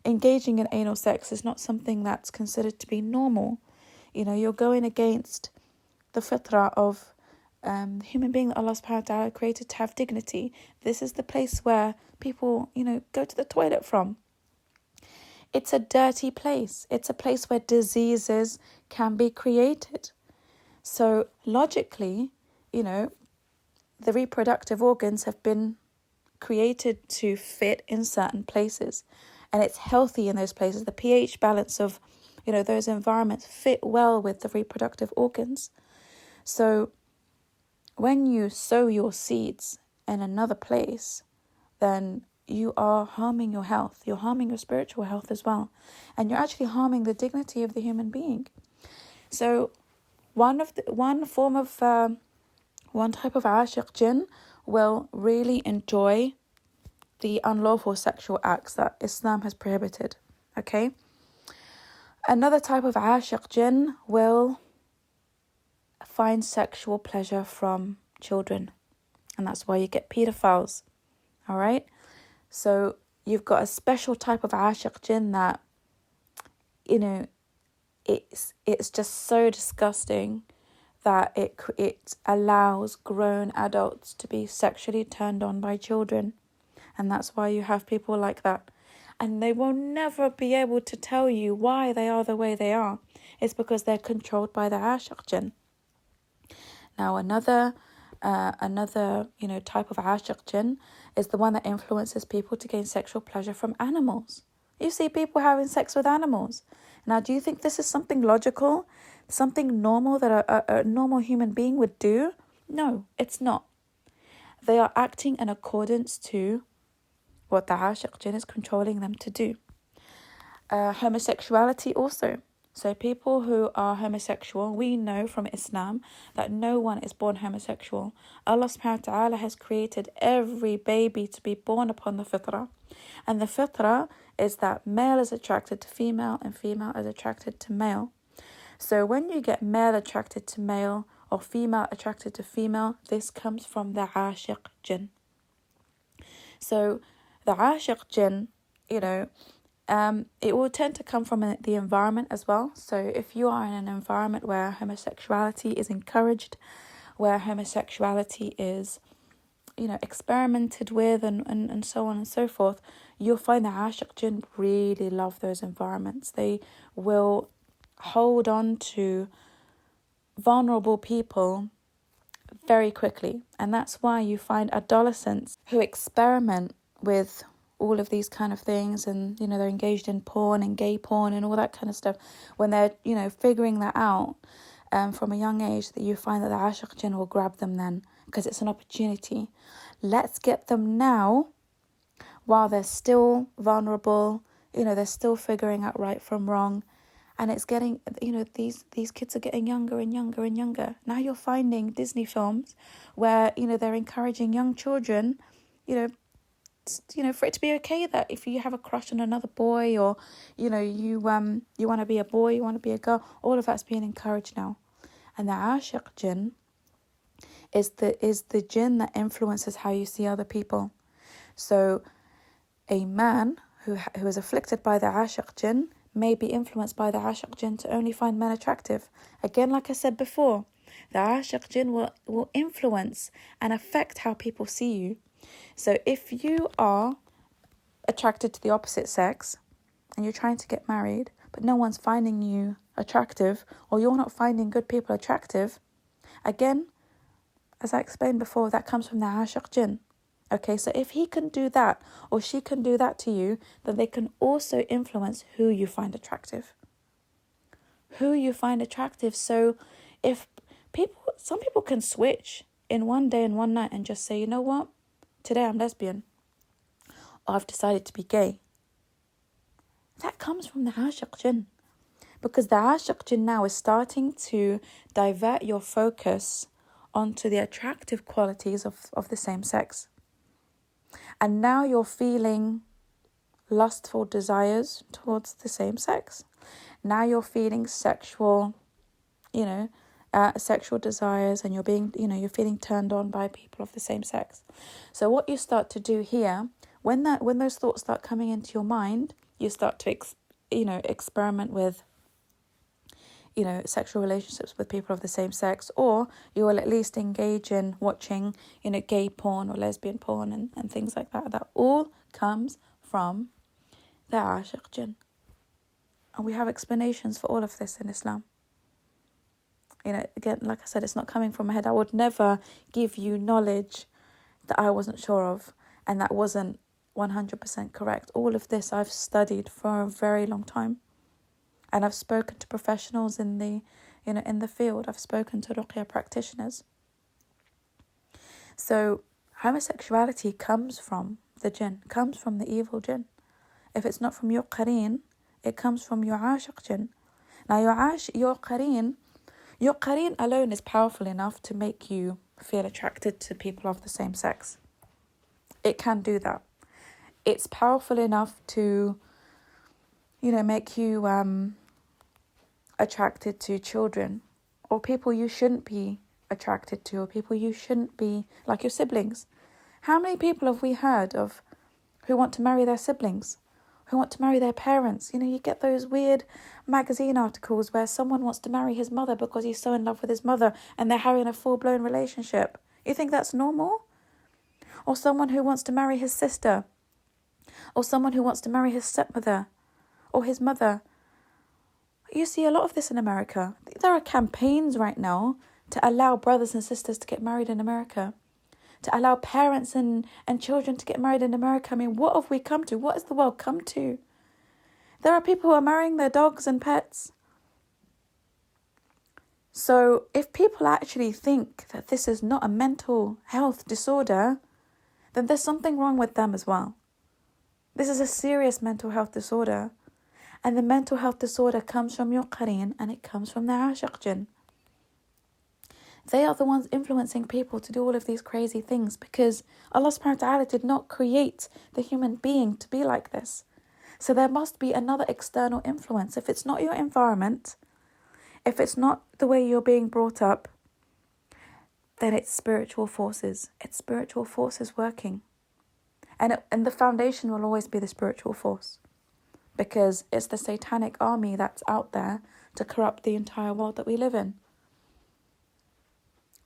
engaging in anal sex is not something that's considered to be normal. You're going against the fitrah of the human being that Allah subhanahu wa ta'ala created to have dignity. This is the place where people, go to the toilet from. It's a dirty place. It's a place where diseases can be created. So logically, the reproductive organs have been created to fit in certain places. And it's healthy in those places. The pH balance of, those environments fit well with the reproductive organs. So when you sow your seeds in another place, then you are harming your health. You're harming your spiritual health as well. And you're actually harming the dignity of the human being. So one type of Aashiq Jinn will really enjoy the unlawful sexual acts that Islam has prohibited. Okay? Another type of Aashiq Jinn will find sexual pleasure from children. And that's why you get paedophiles. Alright? So you've got a special type of Aashiq Jinn that, it's just so disgusting that it allows grown adults to be sexually turned on by children. And that's why you have people like that. And they will never be able to tell you why they are the way they are. It's because they're controlled by the Aashiq Jinn. Now, another type of Aashiq Jinn is the one that influences people to gain sexual pleasure from animals. You see people having sex with animals. Now, do you think this is something logical? Something normal that a normal human being would do? No, it's not. They are acting in accordance to what the Aashiq Jinn is controlling them to do. Homosexuality also. So people who are homosexual, we know from Islam that no one is born homosexual. Allah subhanahu wa ta'ala has created every baby to be born upon the fitrah. And the fitrah is that male is attracted to female and female is attracted to male. So when you get male attracted to male or female attracted to female, this comes from the Aashiq Jinn. So the Aashiq Jinn, it will tend to come from the environment as well. So if you are in an environment where homosexuality is encouraged, where homosexuality is, experimented with and so on and so forth, you'll find the Aashiq Jinn really love those environments. They will hold on to vulnerable people very quickly. And that's why you find adolescents who experiment with all of these kind of things and, they're engaged in porn and gay porn and all that kind of stuff. When they're, figuring that out from a young age, that you find that the Aashiq Jinn will grab them then because it's an opportunity. Let's get them now while they're still vulnerable, they're still figuring out right from wrong. And it's getting, these kids are getting younger and younger and younger. Now you're finding Disney films where, they're encouraging young children, for it to be okay that if you have a crush on another boy, or, you want to be a boy, you want to be a girl, all of that's being encouraged now. And the Aashiq Jinn is the jinn that influences how you see other people. So a man who is afflicted by the Aashiq Jinn may be influenced by the Aashiq Jinn to only find men attractive. Again, like I said before, the Aashiq Jinn will influence and affect how people see you. So if you are attracted to the opposite sex and you're trying to get married, but no one's finding you attractive, or you're not finding good people attractive, again, as I explained before, that comes from the Aashiq Jinn. Okay, so if he can do that, or she can do that to you, then they can also influence who you find attractive. So if some people can switch in one day and one night and just say, you know what, today I'm lesbian, or I've decided to be gay. That comes from the Aashiq Jinn. Because the Aashiq Jinn now is starting to divert your focus onto the attractive qualities of the same sex. And now you're feeling lustful desires towards the same sex. Now you're feeling sexual desires, and you're feeling turned on by people of the same sex. So what you start to do here, when those thoughts start coming into your mind, you start to experiment with sexual relationships with people of the same sex, or you will at least engage in watching, gay porn or lesbian porn and things like that. That all comes from the Aashiq Jinn. And we have explanations for all of this in Islam. Again, like I said, it's not coming from my head. I would never give you knowledge that I wasn't sure of and that wasn't 100% correct. All of this I've studied for a very long time. And I've spoken to professionals in the field. I've spoken to ruqya practitioners. So homosexuality comes from the jinn, comes from the evil jinn. If it's not from your qareen, it comes from your Aashiq Jinn. Now your qareen alone is powerful enough to make you feel attracted to people of the same sex. It can do that. It's powerful enough to make you attracted to children, or people you shouldn't be attracted to, or people you shouldn't be, like your siblings. How many people have we heard of who want to marry their siblings, who want to marry their parents? You get those weird magazine articles where someone wants to marry his mother because he's so in love with his mother and they're having a full-blown relationship. You think that's normal? Or someone who wants to marry his sister, or someone who wants to marry his stepmother or his mother. You see a lot of this in America. There are campaigns right now to allow brothers and sisters to get married in America, to allow parents and children to get married in America. I mean, what have we come to? What has the world come to? There are people who are marrying their dogs and pets. So if people actually think that this is not a mental health disorder, then there's something wrong with them as well. This is a serious mental health disorder. And the mental health disorder comes from your qareen, and it comes from the Aashiq Jinn. They are the ones influencing people to do all of these crazy things, because Allah subhanahu wa ta'ala did not create the human being to be like this. So there must be another external influence. If it's not your environment, if it's not the way you're being brought up, then it's spiritual forces. It's spiritual forces working. And the foundation will always be the spiritual force, because it's the satanic army that's out there to corrupt the entire world that we live in.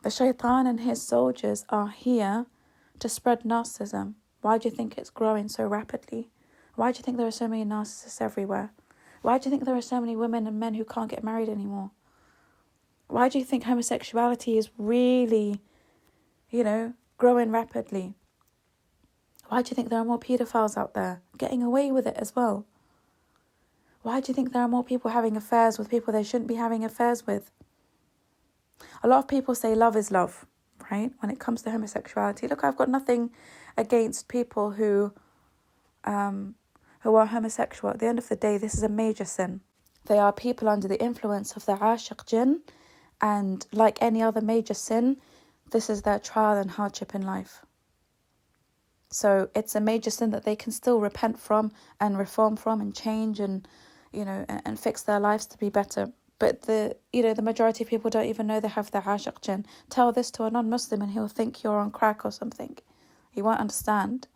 The shaitan and his soldiers are here to spread narcissism. Why do you think it's growing so rapidly? Why do you think there are so many narcissists everywhere? Why do you think there are so many women and men who can't get married anymore? Why do you think homosexuality is really, growing rapidly? Why do you think there are more paedophiles out there getting away with it as well? Why do you think there are more people having affairs with people they shouldn't be having affairs with? A lot of people say love is love, right? When it comes to homosexuality. Look, I've got nothing against people who who are homosexual, at the end of the day, this is a major sin. They are people under the influence of the Aashiq Jinn, and like any other major sin, this is their trial and hardship in life. So it's a major sin that they can still repent from and reform from and change and, and fix their lives to be better. But the majority of people don't even know they have the Aashiq Jinn. Tell this to a non-Muslim and he'll think you're on crack or something. He won't understand.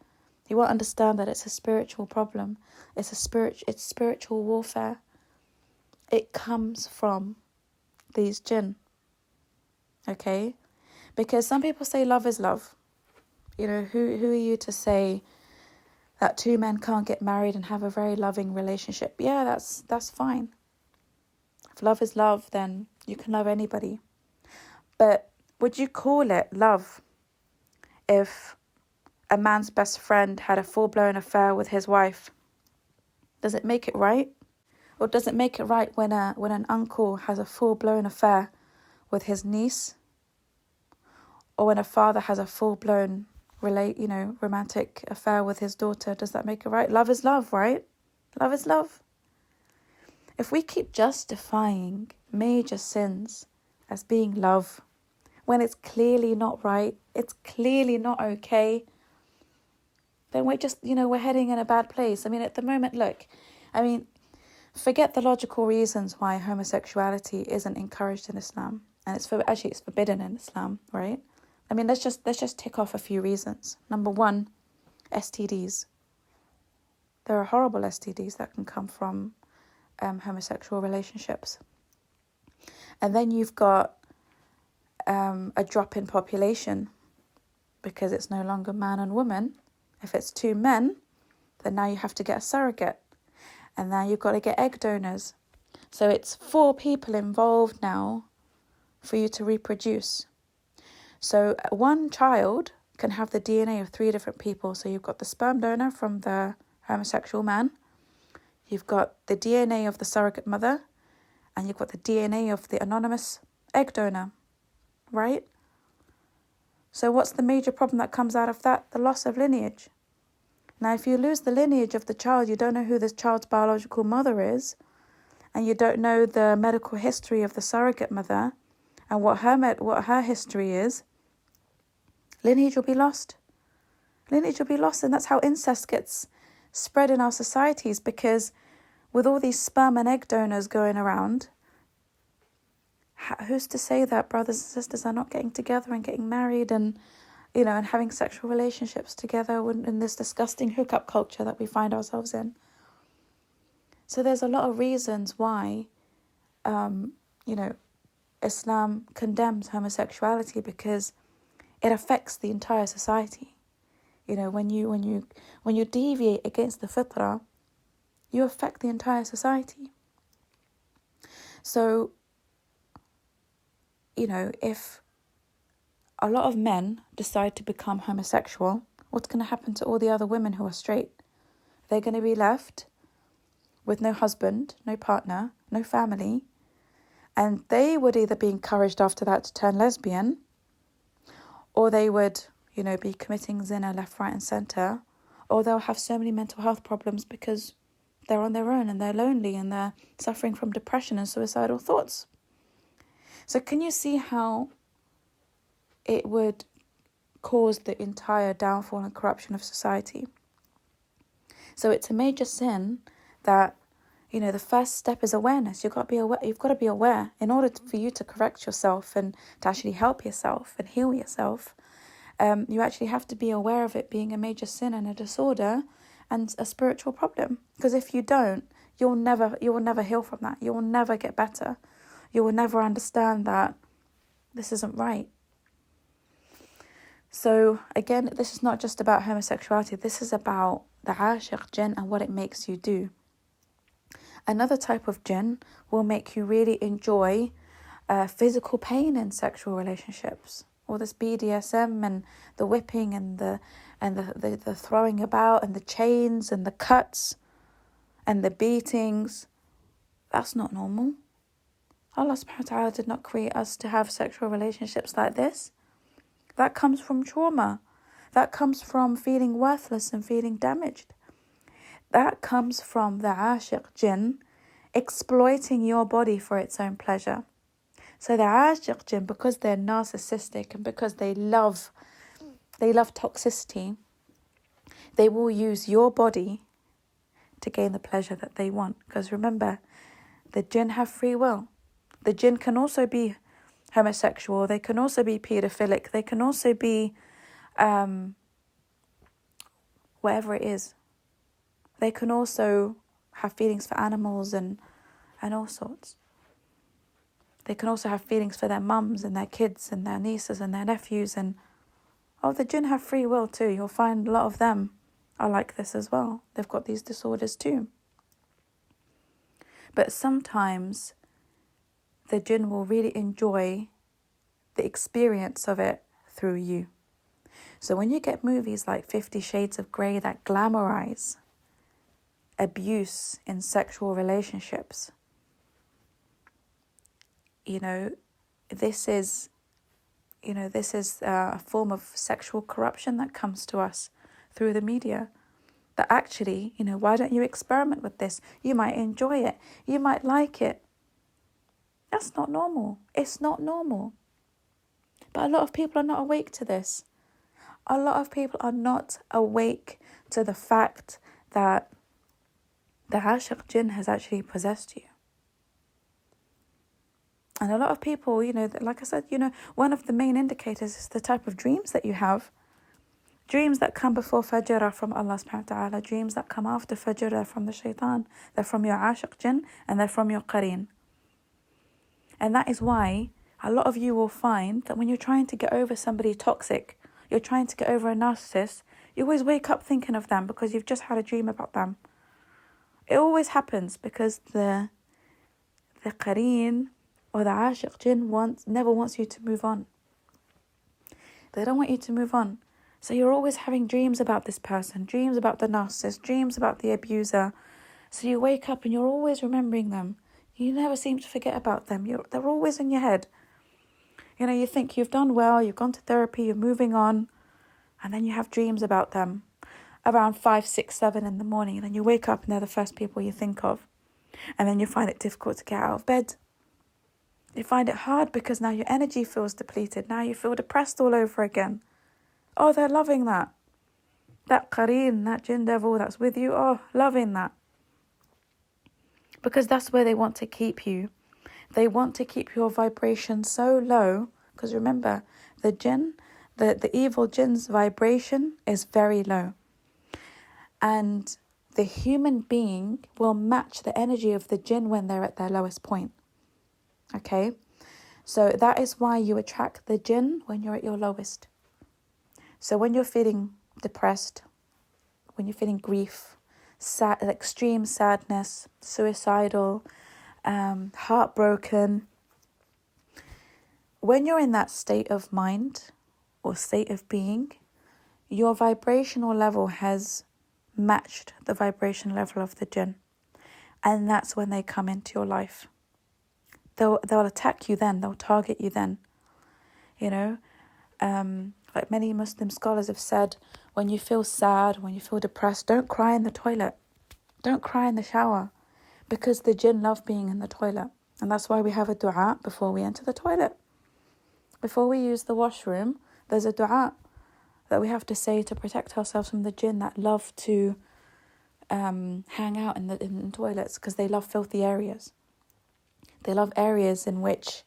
He won't understand that it's a spiritual problem. It's spiritual warfare. It comes from these jinn. Okay? Because some people say love is love. Who are you to say that two men can't get married and have a very loving relationship? Yeah, that's fine. If love is love, then you can love anybody. But would you call it love if a man's best friend had a full-blown affair with his wife? Does it make it right? Or does it make it right when an uncle has a full-blown affair with his niece? Or when a father has a full-blown romantic affair with his daughter? Does that make it right? Love is love, right? Love is love. If we keep justifying major sins as being love, when it's clearly not right, it's clearly not okay, then we're just, we're heading in a bad place. At the moment, forget the logical reasons why homosexuality isn't encouraged in Islam. And it's forbidden in Islam, right? Let's just tick off a few reasons. Number one, STDs. There are horrible STDs that can come from homosexual relationships. And then you've got a drop in population because it's no longer man and woman. If it's two men, then now you have to get a surrogate. And now you've got to get egg donors. So it's 4 people involved now for you to reproduce. So one child can have the DNA of 3 different people. So you've got the sperm donor from the homosexual man, you've got the DNA of the surrogate mother, and you've got the DNA of the anonymous egg donor, right? So what's the major problem that comes out of that? The loss of lineage. Now, if you lose the lineage of the child, you don't know who this child's biological mother is, and you don't know the medical history of the surrogate mother and what her history is, lineage will be lost. Lineage will be lost, and that's how incest gets spread in our societies, because with all these sperm and egg donors going around, who's to say that brothers and sisters are not getting together and getting married and and having sexual relationships together in this disgusting hookup culture that we find ourselves in? So there's a lot of reasons why Islam condemns homosexuality, because it affects the entire society. When you deviate against the fitrah, you affect the entire society. So, if a lot of men decide to become homosexual, what's going to happen to all the other women who are straight? They're going to be left with no husband, no partner, no family, and they would either be encouraged after that to turn lesbian, or they would, be committing zina left, right and centre, or they'll have so many mental health problems because they're on their own and they're lonely and they're suffering from depression and suicidal thoughts. So can you see how it would cause the entire downfall and corruption of society? So it's a major sin that, the first step is awareness. You've got to be aware in order for you to correct yourself and to actually help yourself and heal yourself. You actually have to be aware of it being a major sin and a disorder and a spiritual problem. Because if you don't, you will never heal from that. You will never get better. You will never understand that this isn't right. So again, this is not just about homosexuality. This is about the Aashiq Jinn and what it makes you do. Another type of jinn will make you really enjoy physical pain in sexual relationships. All this BDSM and the whipping and the throwing about and the chains and the cuts and the beatings. That's not normal. Allah subhanahu wa ta'ala did not create us to have sexual relationships like this. That comes from trauma. That comes from feeling worthless and feeling damaged. That comes from the Aashiq Jinn exploiting your body for its own pleasure. So the Aashiq Jinn, because they're narcissistic and because they love toxicity, they will use your body to gain the pleasure that they want. Because remember, the jinn have free will. The jinn can also be homosexual. They can also be paedophilic. They can also be whatever it is. They can also have feelings for animals and all sorts. They can also have feelings for their mums and their kids and their nieces and their nephews. And the jinn have free will too. You'll find a lot of them are like this as well. They've got these disorders too. But sometimes the jinn will really enjoy the experience of it through you. So when you get movies like 50 Shades of Grey that glamorize abuse in sexual relationships, this is a form of sexual corruption that comes to us through the media. That actually, why don't you experiment with this? You might enjoy it. You might like it. That's not normal. It's not normal. But a lot of people are not awake to this. A lot of people are not awake to the fact that the Aashiq Jinn has actually possessed you. And a lot of people, like I said, one of the main indicators is the type of dreams that you have. Dreams that come before Fajr are from Allah subhanahu wa ta'ala. Dreams that come after Fajr are from the shaitan. They're from your Aashiq Jinn and they're from your Qareen. And that is why a lot of you will find that when you're trying to get over somebody toxic, you're trying to get over a narcissist, you always wake up thinking of them because you've just had a dream about them. It always happens because the Qareen or the Aashiq Jinn never wants you to move on. They don't want you to move on. So you're always having dreams about this person, dreams about the narcissist, dreams about the abuser. So you wake up and you're always remembering them. You never seem to forget about them. They're always in your head. You think you've done well, you've gone to therapy, you're moving on, and then you have dreams about them around 5, 6, 7 in the morning. And then you wake up and they're the first people you think of. And then you find it difficult to get out of bed. You find it hard because now your energy feels depleted. Now you feel depressed all over again. Oh, they're loving that. That Qareen, that jinn devil that's with you, loving that. Because that's where they want to keep you. They want to keep your vibration so low. Because remember, the jinn, the evil jinn's vibration is very low. And the human being will match the energy of the jinn when they're at their lowest point. Okay? So that is why you attract the jinn when you're at your lowest. So when you're feeling depressed, when you're feeling grief, extreme sadness, suicidal, heartbroken, when you're in that state of mind or state of being, your vibrational level has matched the vibration level of the jinn. And that's when they come into your life. They'll attack you then, they'll target you then. Like many Muslim scholars have said, when you feel sad, when you feel depressed, don't cry in the toilet. Don't cry in the shower. Because the jinn love being in the toilet. And that's why we have a dua before we enter the toilet. Before we use the washroom, there's a dua that we have to say to protect ourselves from the jinn that love to hang out in the toilets because they love filthy areas. They love areas in which,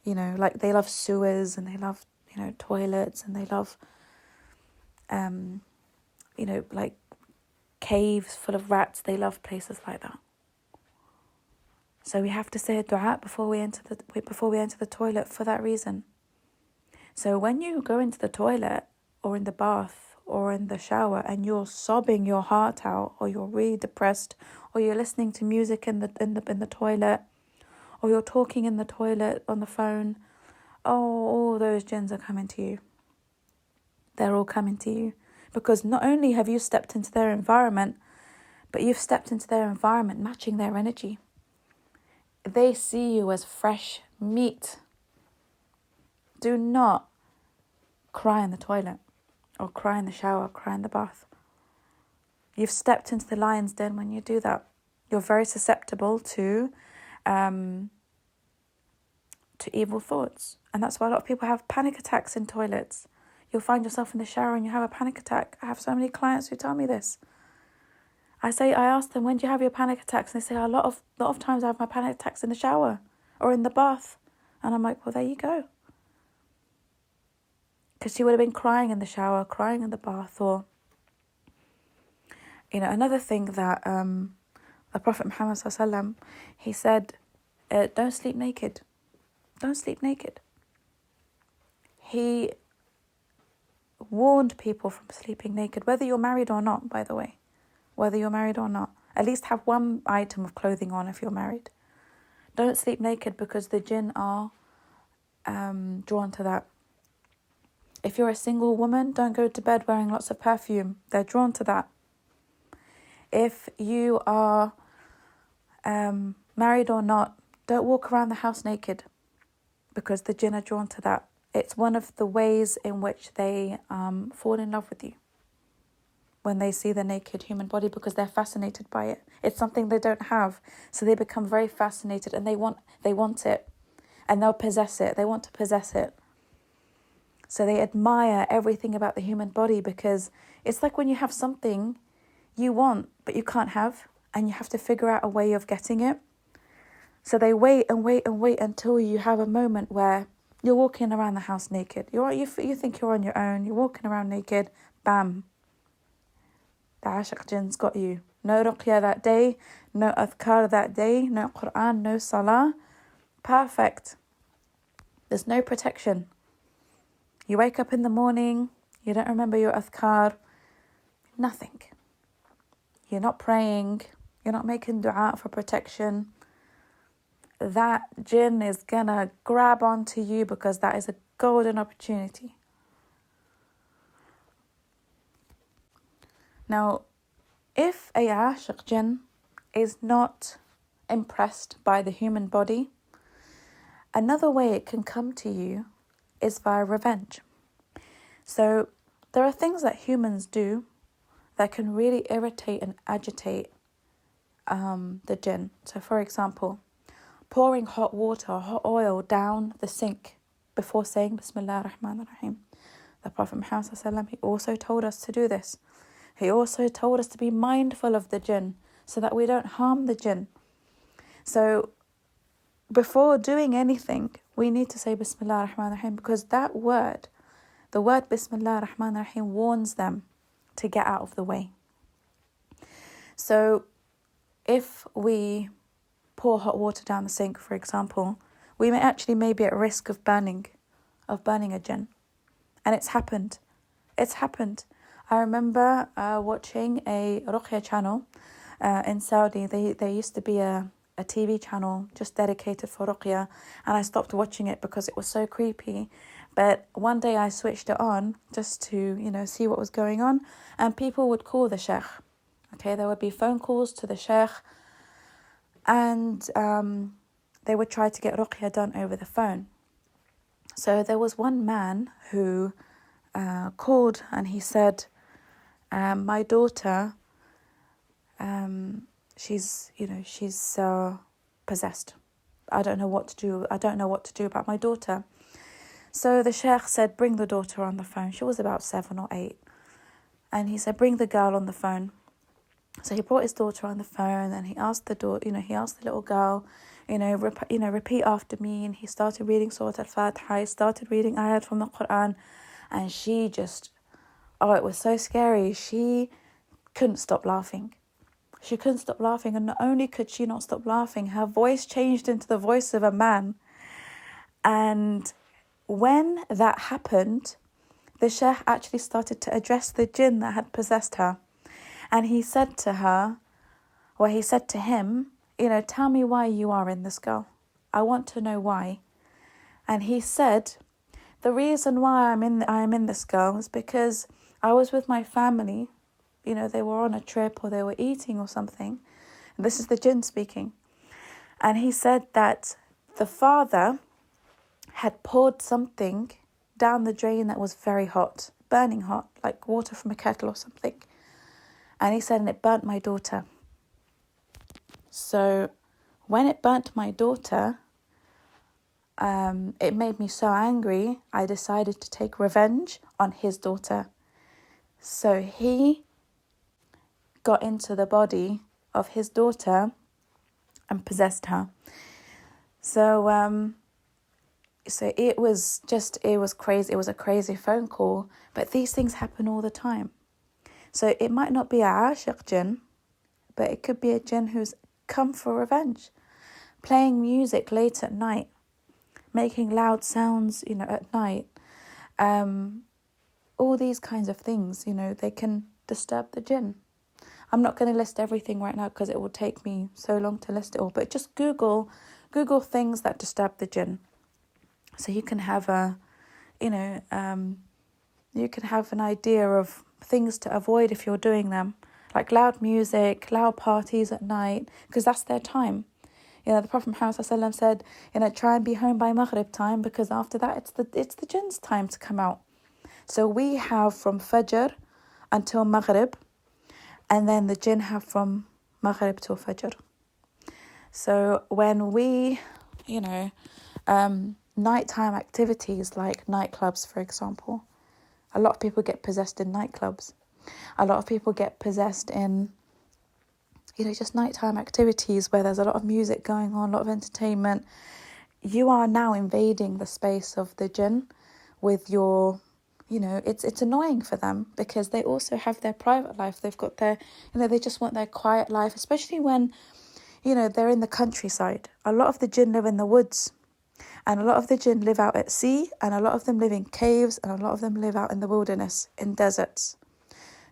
like they love sewers and they love, toilets, and they love, like caves full of rats. They love places like that. So we have to say a dua before we enter the toilet for that reason. So when you go into the toilet or in the bath or in the shower and you're sobbing your heart out, or you're really depressed, or you're listening to music in the toilet, or you're talking in the toilet on the phone, all those jinns are coming to you. They're all coming to you. Because not only have you stepped into their environment, but you've stepped into their environment matching their energy. They see you as fresh meat. Do not cry in the toilet, or cry in the shower, cry in the bath. You've stepped into the lion's den when you do that. You're very susceptible to evil thoughts. And that's why a lot of people have panic attacks in toilets. You'll find yourself in the shower and you have a panic attack. I have so many clients who tell me this. I ask them, when do you have your panic attacks? And they say, a lot of times I have my panic attacks in the shower or in the bath. And I'm like, well, there you go. Because she would have been crying in the shower, crying in the bath, or, another thing that the Prophet Muhammad ﷺ, he said, don't sleep naked. Don't sleep naked. He warned people from sleeping naked, whether you're married or not, by the way. Whether you're married or not. At least have one item of clothing on if you're married. Don't sleep naked because the jinn are drawn to that. If you're a single woman, don't go to bed wearing lots of perfume. They're drawn to that. If you are married or not, don't walk around the house naked because the jinn are drawn to that. It's one of the ways in which they fall in love with you when they see the naked human body, because they're fascinated by it. It's something they don't have, so they become very fascinated and they want it, and they'll possess it. They want to possess it. So they admire everything about the human body, because it's like when you have something you want but you can't have, and you have to figure out a way of getting it. So they wait and wait and wait until you have a moment where you're walking around the house naked. You think you're on your own. You're walking around naked. Bam. The Aashiq Jinn's got you. No ruqya that day. No adhkar that day. No Quran. No salah. Perfect. There's no protection. You wake up in the morning. You don't remember your adhkar. Nothing. You're not praying. You're not making dua for protection. That jinn is gonna grab onto you because that is a golden opportunity. Now, if a Aashiq Jinn is not impressed by the human body, another way it can come to you is via revenge. So there are things that humans do that can really irritate and agitate the jinn. So for example, pouring hot water or hot oil down the sink before saying Bismillah ar-Rahman ar-Rahim. The Prophet Muhammad ﷺ, he also told us to do this. He also told us to be mindful of the jinn so that we don't harm the jinn. So before doing anything, we need to say Bismillah ar-Rahman ar-Rahim, because that word, the word Bismillah ar-Rahman ar-Rahim, warns them to get out of the way. So if we pour hot water down the sink, for example, we may be at risk of burning a jinn. And it's happened. I remember watching a ruqya channel in Saudi. There used to be a TV channel just dedicated for ruqya, and I stopped watching it because it was so creepy. But one day I switched it on just to, see what was going on, and people would call the sheikh. Okay, there would be phone calls to the sheikh, and they would try to get ruqya done over the phone. So there was one man who called, and he said, my daughter, she's possessed. I don't know what to do about my daughter. So the sheikh said, bring the daughter on the phone. She was about 7 or 8. And he said, bring the girl on the phone. So he brought his daughter on the phone, and he asked the little girl, repeat after me. And he started reading Surah Al-Fatiha. He started reading ayat from the Quran, and she just, it was so scary. She couldn't stop laughing. And not only could she not stop laughing, her voice changed into the voice of a man. And when that happened, the sheikh actually started to address the jinn that had possessed her. And he said to him, tell me why you are in this girl. I want to know why. And he said, the reason why I am in this girl is because I was with my family. They were on a trip or they were eating or something. And this is the jinn speaking. And he said that the father had poured something down the drain that was very hot, burning hot, like water from a kettle or something. And he said, and it burnt my daughter. So when it burnt my daughter, it made me so angry, I decided to take revenge on his daughter. So he got into the body of his daughter and possessed her. So it was crazy. It was a crazy phone call. But these things happen all the time. So it might not be a Aashiq Jinn, but it could be a Jinn who's come for revenge. Playing music late at night, making loud sounds, at night. All these kinds of things, they can disturb the Jinn. I'm not going to list everything right now because it will take me so long to list it all. But just Google things that disturb the Jinn. So you can have you can have an idea of things to avoid if you're doing them. Like loud music, loud parties at night, because that's their time. The Prophet Muhammad ﷺ said, try and be home by Maghrib time, because after that it's the Jinn's time to come out. So we have from Fajr until Maghrib, and then the Jinn have from Maghrib till Fajr. So when we, nighttime activities like nightclubs, for example, a lot of people get possessed in nightclubs. A lot of people get possessed in, just nighttime activities where there's a lot of music going on, a lot of entertainment. You are now invading the space of the Jinn with your, it's annoying for them because they also have their private life. They've got their, they just want their quiet life, especially when, they're in the countryside. A lot of the Jinn live in the woods, and a lot of the Jinn live out at sea, and a lot of them live in caves, and a lot of them live out in the wilderness, in deserts.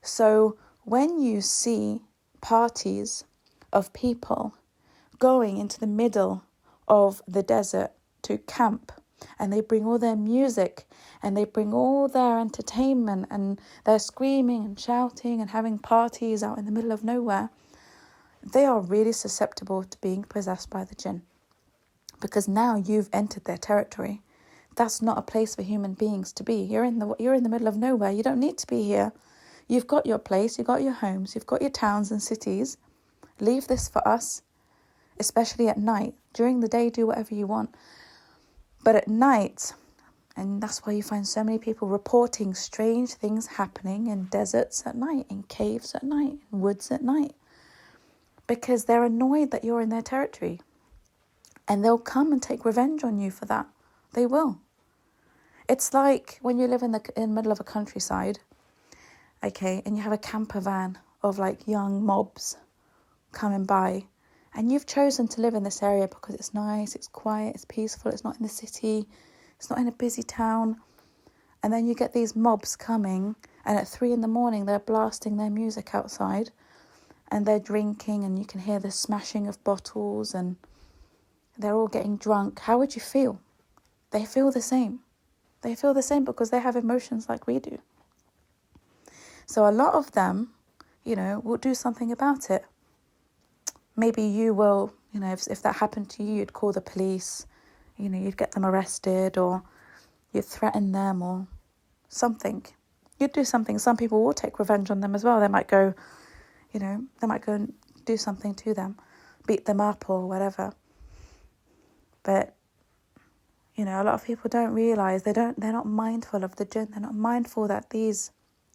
So when you see parties of people going into the middle of the desert to camp, and they bring all their music and they bring all their entertainment, and they're screaming and shouting and having parties out in the middle of nowhere, they are really susceptible to being possessed by the Jinn, because now you've entered their territory. That's not a place for human beings to be. You're in the middle of nowhere. You don't need to be here. You've got your place, you've got your homes, you've got your towns and cities. Leave this for us, especially at night. During the day, do whatever you want. But at night, and that's why you find so many people reporting strange things happening in deserts at night, in caves at night, in woods at night, because they're annoyed that you're in their territory. And they'll come and take revenge on you for that. They will. It's like when you live in the middle of a countryside, okay, and you have a camper van of like young mobs coming by, and you've chosen to live in this area because it's nice, it's quiet, it's peaceful, it's not in the city, it's not in a busy town. And then you get these mobs coming, and at 3 a.m, they're blasting their music outside, and they're drinking, and you can hear the smashing of bottles, and they're all getting drunk. How would you feel? They feel the same. They feel the same because they have emotions like we do. So a lot of them, will do something about it. Maybe you will, if that happened to you, you'd call the police, you'd get them arrested, or you'd threaten them or something. You'd do something. Some people will take revenge on them as well. They might go, and do something to them, beat them up or whatever. But, a lot of people don't realise, they're not mindful of the Jinn. They're not mindful that these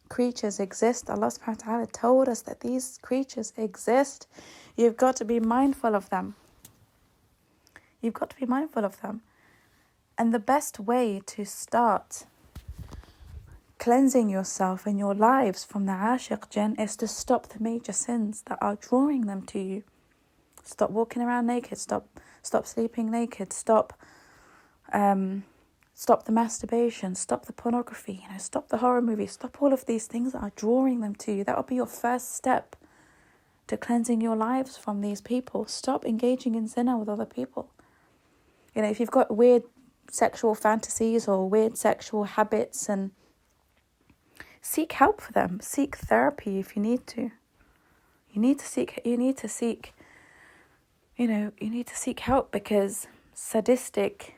creatures exist. Allah subhanahu wa ta'ala told us that these creatures exist. You've got to be mindful of them. You've got to be mindful of them. And the best way to start cleansing yourself and your lives from the Aashiq Jinn is to stop the major sins that are drawing them to you. Stop walking around naked. Stop sleeping naked. Stop the masturbation. Stop the pornography. Stop the horror movies. Stop all of these things that are drawing them to you. That will be your first step to cleansing your lives from these people. Stop engaging in zina with other people. If you've got weird sexual fantasies or weird sexual habits, and seek help for them. Seek therapy if you need to. You need to seek help, because sadistic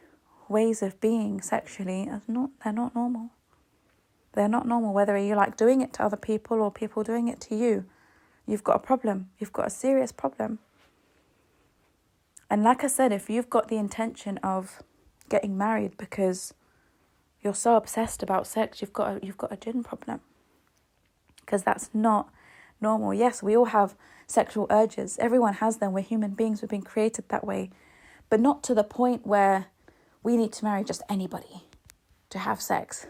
ways of being sexually they're not normal. They're not normal, whether you like doing it to other people or people doing it to you. you've got a problem. You've got a serious problem. And like I said, if you've got the intention of getting married because you're so obsessed about sex, you've got a jinn problem. Because that's not normal. Yes, we all have sexual urges. Everyone has them. We're human beings. We've been created that way. But not to the point where we need to marry just anybody to have sex.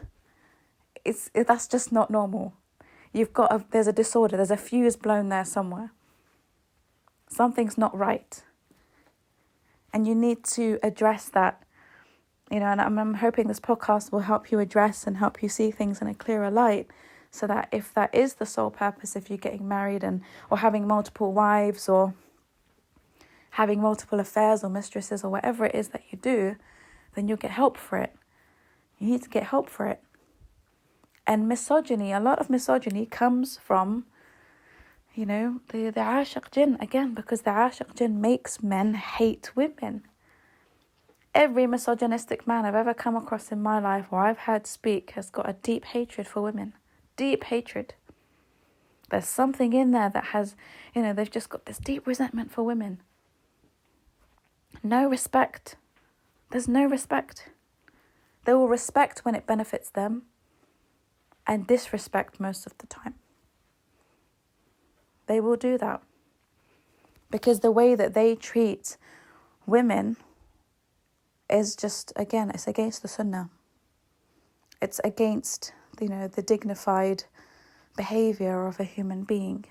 That's just not normal. There's a disorder. There's a fuse blown there somewhere. Something's not right. And you need to address that. And I'm hoping this podcast will help you address and help you see things in a clearer light, so that if that is the sole purpose of you getting married or having multiple wives or having multiple affairs or mistresses or whatever it is that you do, then you'll get help for it. You need to get help for it. And misogyny, a lot of misogyny comes from, the Aashiq Jinn, again, because the Aashiq Jinn makes men hate women. Every misogynistic man I've ever come across in my life or I've heard speak has got a deep hatred for women. Deep hatred. There's something in there that has, they've just got this deep resentment for women. No respect. There's no respect. They will respect when it benefits them and disrespect most of the time. They will do that. Because the way that they treat women is just, again, it's against the sunnah. It's against, the dignified behavior of a human being.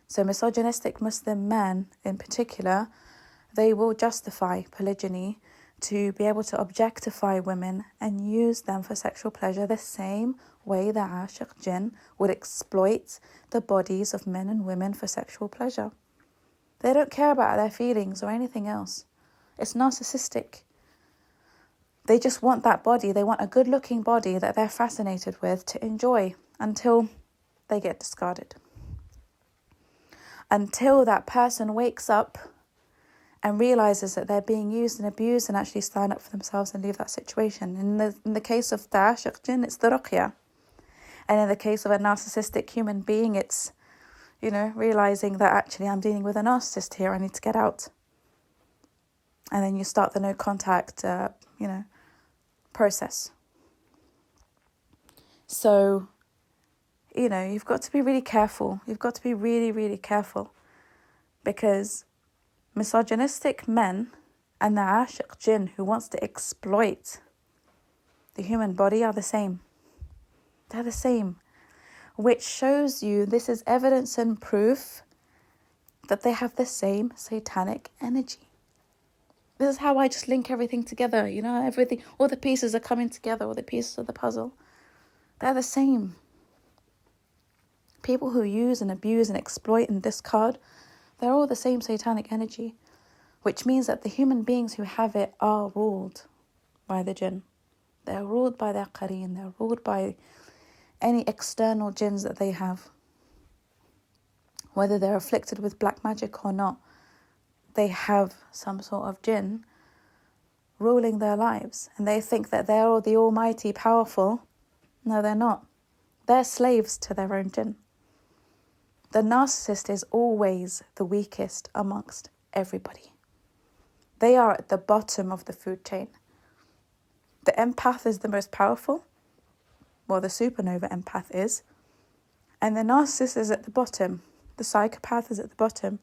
So misogynistic Muslim men in particular, they will justify polygyny to be able to objectify women and use them for sexual pleasure the same way the Aashiq Jinn would exploit the bodies of men and women for sexual pleasure. They don't care about their feelings or anything else. It's narcissistic. They just want that body. They want a good-looking body that they're fascinated with to enjoy until they get discarded. Until that person wakes up and realizes that they're being used and abused and actually stand up for themselves and leave that situation. In the case of the Aashiq Jinn, it's the ruqya. And in the case of a narcissistic human being, it's, realizing that actually I'm dealing with a narcissist here. I need to get out. And then you start the no contact, process. So, you've got to be really careful. You've got to be really, really careful. Because misogynistic men and the Aashiq Jinn who wants to exploit the human body are the same. They're the same. Which shows you, this is evidence and proof that they have the same satanic energy. This is how I just link everything together, everything, all the pieces are coming together, all the pieces of the puzzle. They're the same. People who use and abuse and exploit and discard, they're all the same satanic energy, which means that the human beings who have it are ruled by the jinn. They're ruled by their qareen, they're ruled by any external jinns that they have. Whether they're afflicted with black magic or not, they have some sort of jinn ruling their lives. And they think that they're the almighty powerful. No, they're not. They're slaves to their own jinn. The narcissist is always the weakest amongst everybody. They are at the bottom of the food chain. The empath is the most powerful. Well, the supernova empath is. And the narcissist is at the bottom. The psychopath is at the bottom.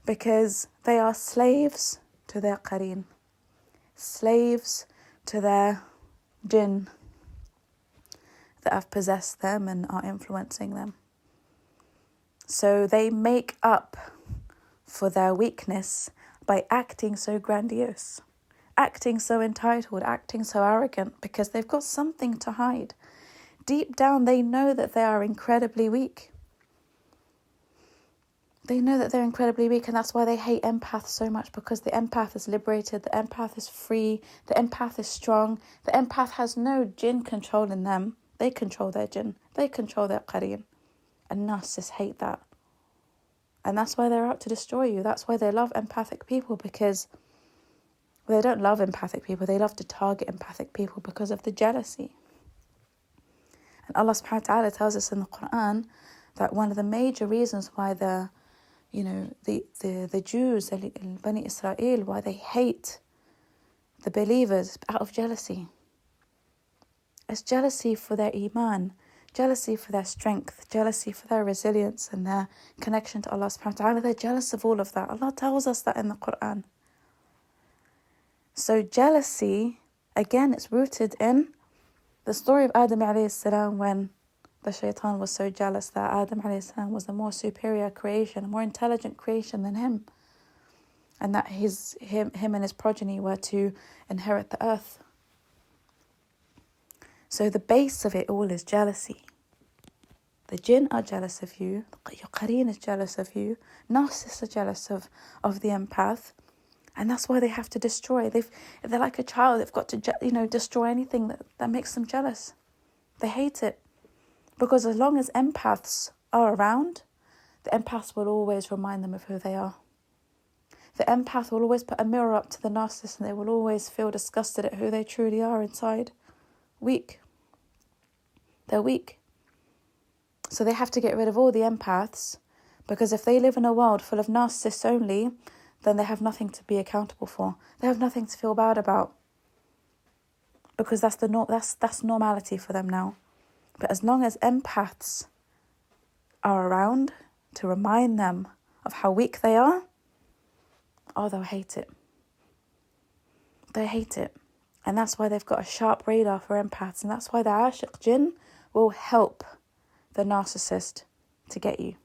Because they are slaves to their qareen, slaves to their jinn that have possessed them and are influencing them. So they make up for their weakness by acting so grandiose, acting so entitled, acting so arrogant, because they've got something to hide. Deep down, they know that they are incredibly weak. They know that they're incredibly weak, and that's why they hate empaths so much, because the empath is liberated, the empath is free, the empath is strong, the empath has no jinn controlling them. They control their jinn, they control their qareen. And narcissists hate that. And that's why they're out to destroy you. That's why they love empathic people, because they don't love empathic people, they love to target empathic people because of the jealousy. And Allah subhanahu wa ta'ala tells us in the Quran that one of the major reasons why the Jews, Bani Israel, why they hate the believers out of jealousy. It's jealousy for their iman, jealousy for their strength, jealousy for their resilience and their connection to Allah subhanahu wa ta'ala. They're jealous of all of that. Allah tells us that in the Quran. So jealousy, again, it's rooted in the story of Adam alayhi salam, when the shaitan was so jealous that Adam alayhi salam was a more superior creation, a more intelligent creation than him. And that him and his progeny were to inherit the earth. So the base of it all is jealousy. The jinn are jealous of you. Your qareen is jealous of you. Narcissists are jealous of the empath. And that's why they have to destroy. They're like a child. They've got to, destroy anything that makes them jealous. They hate it. Because as long as empaths are around, the empaths will always remind them of who they are. The empath will always put a mirror up to the narcissist, and they will always feel disgusted at who they truly are inside. Weak. They're weak. So they have to get rid of all the empaths, because if they live in a world full of narcissists only, then they have nothing to be accountable for. They have nothing to feel bad about, because that's normality for them now. But as long as empaths are around to remind them of how weak they are, they'll hate it. They hate it. And that's why they've got a sharp radar for empaths. And that's why the Aashiq Jinn will help the narcissist to get you.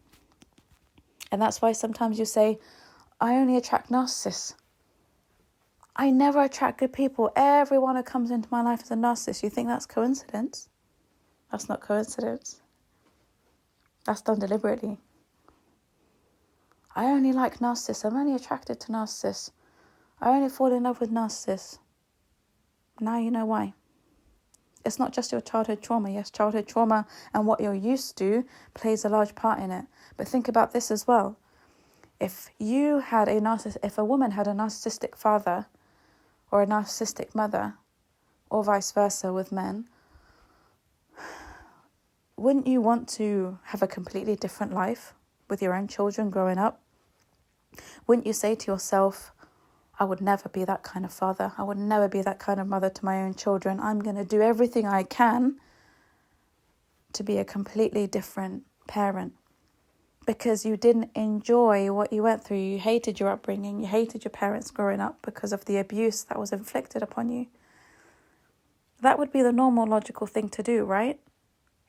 And that's why sometimes you say, I only attract narcissists. I never attract good people. Everyone who comes into my life is a narcissist. You think that's coincidence? That's not coincidence. That's done deliberately. I only like narcissists. I'm only attracted to narcissists. I only fall in love with narcissists. Now you know why. It's not just your childhood trauma. Yes, childhood trauma and what you're used to plays a large part in it. But think about this as well. If a woman had a narcissistic father or a narcissistic mother, or vice versa with men, wouldn't you want to have a completely different life with your own children growing up? Wouldn't you say to yourself, I would never be that kind of father. I would never be that kind of mother to my own children. I'm going to do everything I can to be a completely different parent. Because you didn't enjoy what you went through. You hated your upbringing. You hated your parents growing up because of the abuse that was inflicted upon you. That would be the normal, logical thing to do, right?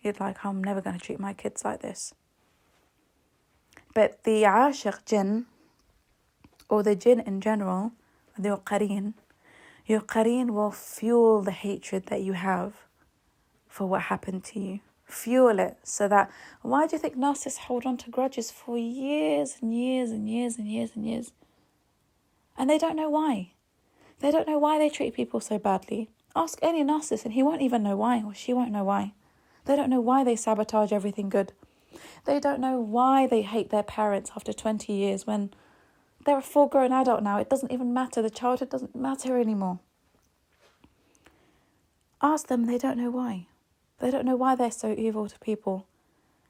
You'd like, I'm never going to treat my kids like this. But the Aashiq Jinn, or the jinn in general, your qareen will fuel the hatred that you have for what happened to you. Fuel it so that, why do you think narcissists hold on to grudges for years and years and years and years and years? And they don't know why. They don't know why they treat people so badly. Ask any narcissist and he won't even know why, or she won't know why. They don't know why they sabotage everything good. They don't know why they hate their parents after 20 years when they're a full-grown adult now. It doesn't even matter. The childhood doesn't matter anymore. Ask them, they don't know why. They don't know why they're so evil to people.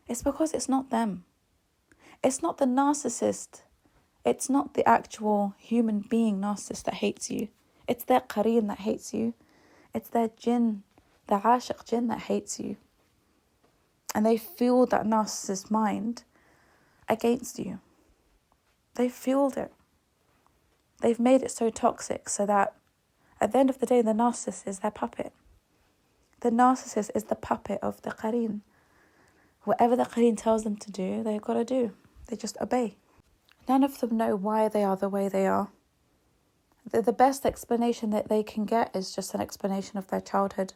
It's because it's not them. It's not the narcissist. It's not the actual human being narcissist that hates you. It's their qareen that hates you. It's their jinn, the Aashiq Jinn that hates you. And they fueled that narcissist mind against you. They fueled it. They've made it so toxic so that at the end of the day, the narcissist is their puppet. The narcissist is the puppet of the qareen. Whatever the qareen tells them to do, they've got to do. They just obey. None of them know why they are the way they are. The best explanation that they can get is just an explanation of their childhood.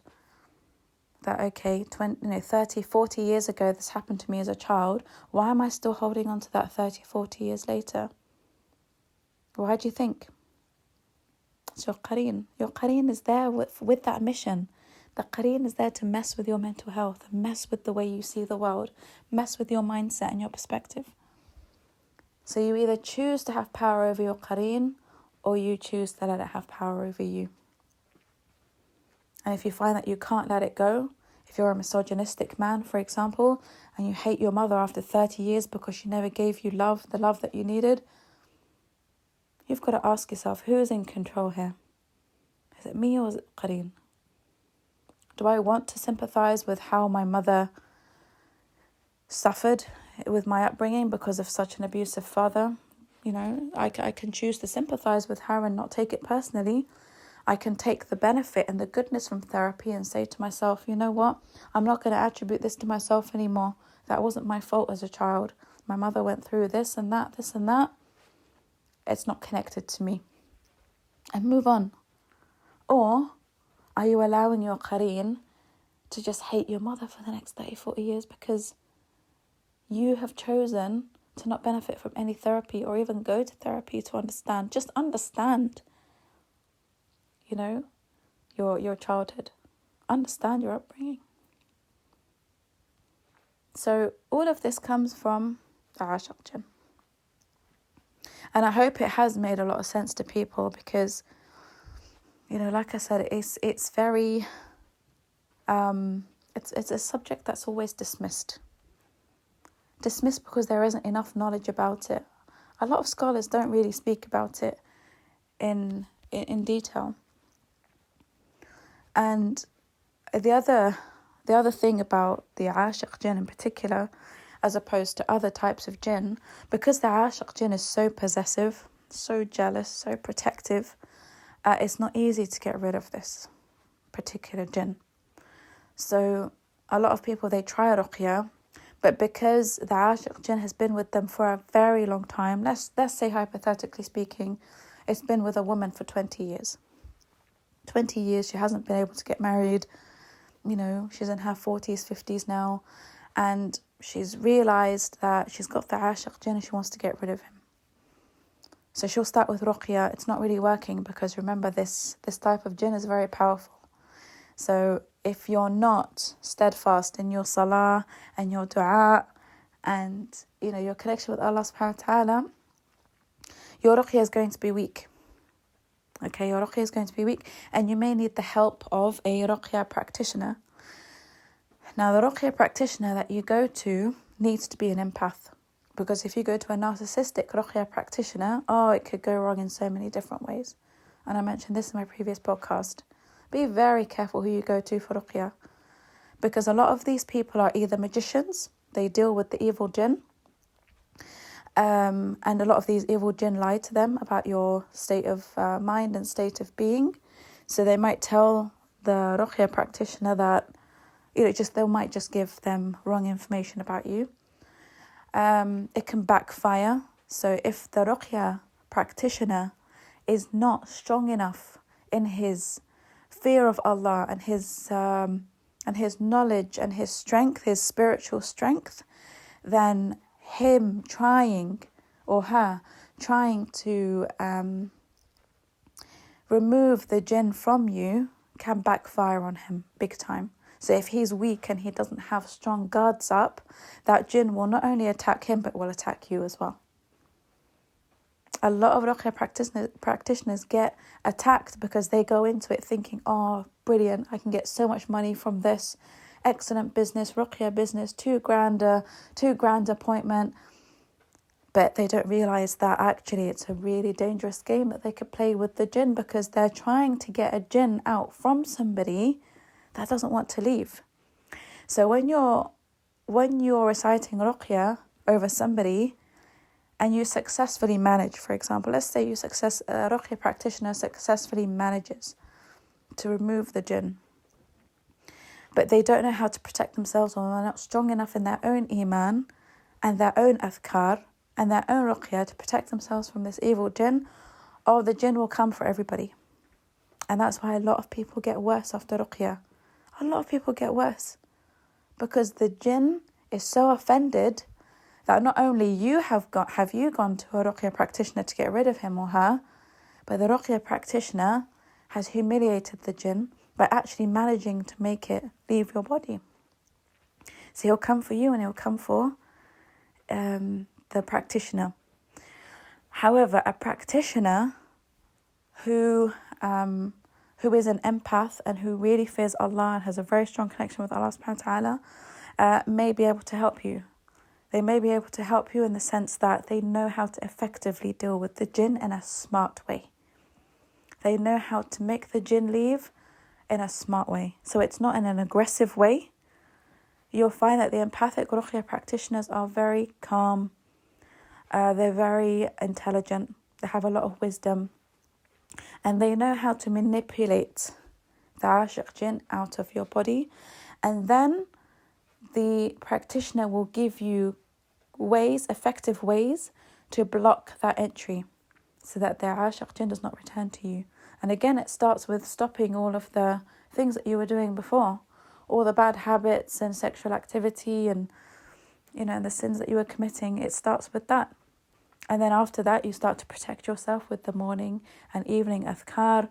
That, okay, 30, 40 years ago, this happened to me as a child. Why am I still holding on to that 30, 40 years later? Why do you think? It's your qareen. Your qareen is there with that mission. The qareen is there to mess with your mental health, mess with the way you see the world, mess with your mindset and your perspective. So you either choose to have power over your qareen, or you choose to let it have power over you. And if you find that you can't let it go, If you're a misogynistic man, for example, and you hate your mother after 30 years because she never gave you love, the love that you needed, you've got to ask yourself, who is in control here? Is it me or is it Qareen? Do I want to sympathize with how my mother suffered with my upbringing because of such an abusive father? You know, I can choose to sympathize with her and not take it personally. I can take the benefit and the goodness from therapy and say to myself, you know what? I'm not going to attribute this to myself anymore. That wasn't my fault as a child. My mother went through this and that, this and that. It's not connected to me. And move on. Or are you allowing your Qareen to just hate your mother for the next 30, 40 years because you have chosen to not benefit from any therapy or even go to therapy to understand? Just understand, you know, your childhood. Understand your upbringing. So all of this comes from the Aashiq Jinn. And I hope it has made a lot of sense to people because, you know, like I said, it's very, it's a subject that's always dismissed. Dismissed because there isn't enough knowledge about it. A lot of scholars don't really speak about it in detail. And the other thing about the Aashiq Jinn in particular, as opposed to other types of jinn, because the Aashiq Jinn is so possessive, so jealous, so protective, it's not easy to get rid of this particular jinn. So a lot of people, they try ruqya, but because the Aashiq Jinn has been with them for a very long time, let's say hypothetically speaking, it's been with a woman for 20 years. 20 years, she hasn't been able to get married. You know, she's in her 40s, 50s now, and she's realised that she's got the Aashiq Jinn and she wants to get rid of him. So she'll start with ruqya. It's not really working because remember, this type of jinn is very powerful. So if you're not steadfast in your salah and your dua and, you know, your connection with Allah subhanahu wa ta'ala, your ruqya is going to be weak. Okay, your ruqya is going to be weak and you may need the help of a ruqya practitioner. Now, the ruqya practitioner that you go to needs to be an empath, because if you go to a narcissistic ruqya practitioner, it could go wrong in so many different ways. And I mentioned this in my previous podcast. Be very careful who you go to for ruqya, because a lot of these people are either magicians, they deal with the evil jinn, and a lot of these evil jinn lie to them about your state of mind and state of being. So they might tell the ruqya practitioner that, you know, they might just give them wrong information about you. It can backfire. So if the ruqya practitioner is not strong enough in his fear of Allah and his knowledge and his strength, his spiritual strength, then him trying or her trying to remove the jinn from you can backfire on him big time. So if he's weak and he doesn't have strong guards up, that jinn will not only attack him but will attack you as well. A lot of ruqya practitioners get attacked because they go into it thinking, oh, brilliant, I can get so much money from this. Excellent business, ruqya business, $2,000 appointment. But they don't realise that actually it's a really dangerous game that they could play with the jinn, because they're trying to get a jinn out from somebody that doesn't want to leave. So when you're reciting ruqya over somebody and you successfully manage, for example, let's say a ruqya practitioner successfully manages to remove the jinn, but they don't know how to protect themselves, or they're not strong enough in their own iman and their own adhkar and their own ruqya to protect themselves from this evil jinn, the jinn will come for everybody. And that's why a lot of people get worse after ruqya. A lot of people get worse because the jinn is so offended that not only have you gone to a ruqya practitioner to get rid of him or her, but the ruqya practitioner has humiliated the jinn by actually managing to make it leave your body. So he'll come for you and he'll come for the practitioner. However, a practitioner who who is an empath and who really fears Allah and has a very strong connection with Allah subhanahu wa ta'ala, may be able to help you. They may be able to help you in the sense that they know how to effectively deal with the jinn in a smart way. They know how to make the jinn leave in a smart way. So it's not in an aggressive way. You'll find that the empathic ruqya practitioners are very calm. They're very intelligent. They have a lot of wisdom. And they know how to manipulate the Aashiq Jinn out of your body. And then the practitioner will give you effective ways to block that entry so that the Aashiq Jinn does not return to you. And again, it starts with stopping all of the things that you were doing before, all the bad habits and sexual activity and, and the sins that you were committing. It starts with that. And then after that, you start to protect yourself with the morning and evening adhkar,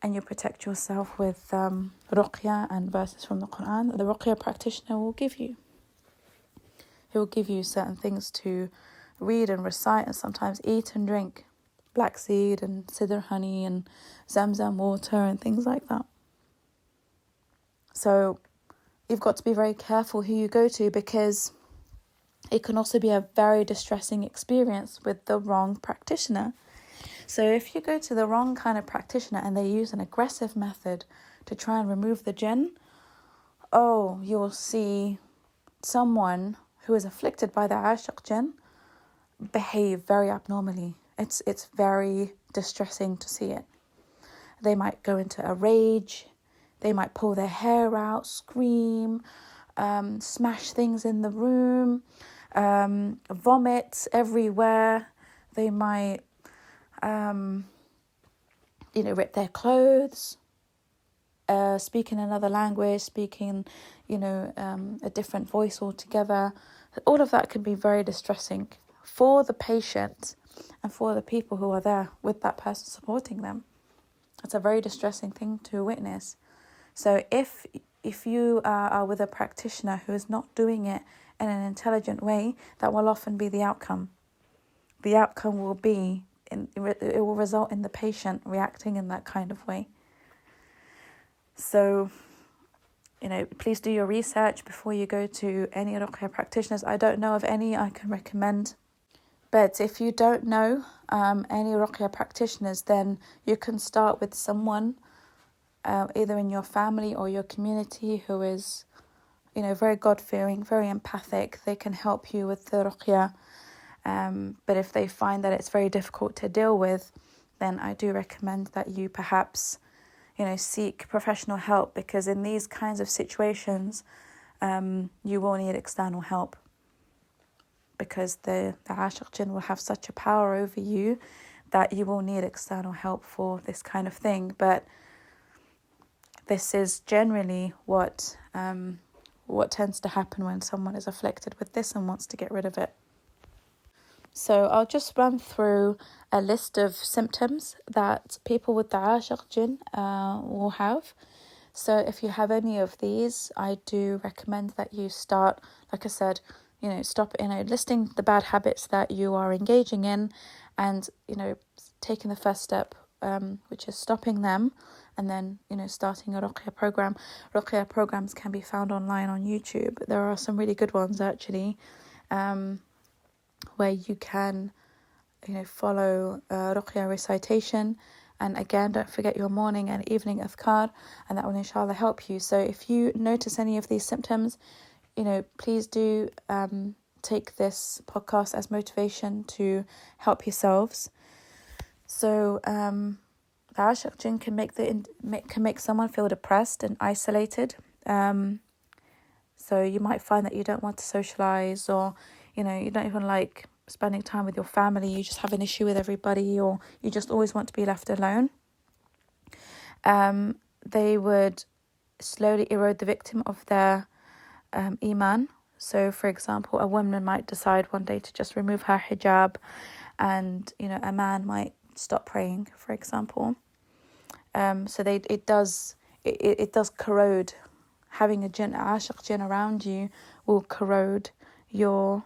and you protect yourself with ruqya and verses from the Quran. The ruqya practitioner will give you. He will give you certain things to read and recite and sometimes eat and drink. Black seed and sidr honey and zamzam water and things like that. So you've got to be very careful who you go to, because it can also be a very distressing experience with the wrong practitioner. So if you go to the wrong kind of practitioner and they use an aggressive method to try and remove the jinn, you will see someone who is afflicted by the Aashiq Jinn behave very abnormally. It's very distressing to see it. They might go into a rage. They might pull their hair out, scream, smash things in the room, vomit everywhere. They might, rip their clothes, speak in another language, speaking, a different voice altogether. All of that can be very distressing for the patient and for the people who are there with that person supporting them. It's a very distressing thing to witness. So if you are with a practitioner who is not doing it in an intelligent way, that will often be the outcome. The outcome will be, it will result in the patient reacting in that kind of way. So, please do your research before you go to any ruqya practitioners. I don't know of any I can recommend. But if you don't know any ruqya practitioners, then you can start with someone either in your family or your community who is, very God-fearing, very empathic. They can help you with the ruqya. But if they find that it's very difficult to deal with, then I do recommend that you perhaps, seek professional help, because in these kinds of situations, you will need external help. Because the Aashiq Jinn will have such a power over you that you will need external help for this kind of thing. But this is generally what tends to happen when someone is afflicted with this and wants to get rid of it. So I'll just run through a list of symptoms that people with the Aashiq Jinn will have. So if you have any of these, I do recommend that you start, like I said, stop, listing the bad habits that you are engaging in and, taking the first step, which is stopping them, and then, starting a ruqya program. Ruqya programs can be found online on YouTube. There are some really good ones, actually, where you can, follow ruqya recitation. And again, don't forget your morning and evening adhkar, and that will inshallah help you. So if you notice any of these symptoms, please do take this podcast as motivation to help yourselves. So the Aashiq Jinn can make someone feel depressed and isolated. So you might find that you don't want to socialize, or you don't even like spending time with your family. You just have an issue with everybody, or you just always want to be left alone. They would slowly erode the victim of their iman. So for example, a woman might decide one day to just remove her hijab, and a man might stop praying, for example. So it does corrode. Having a Aashiq Jinn around you will corrode your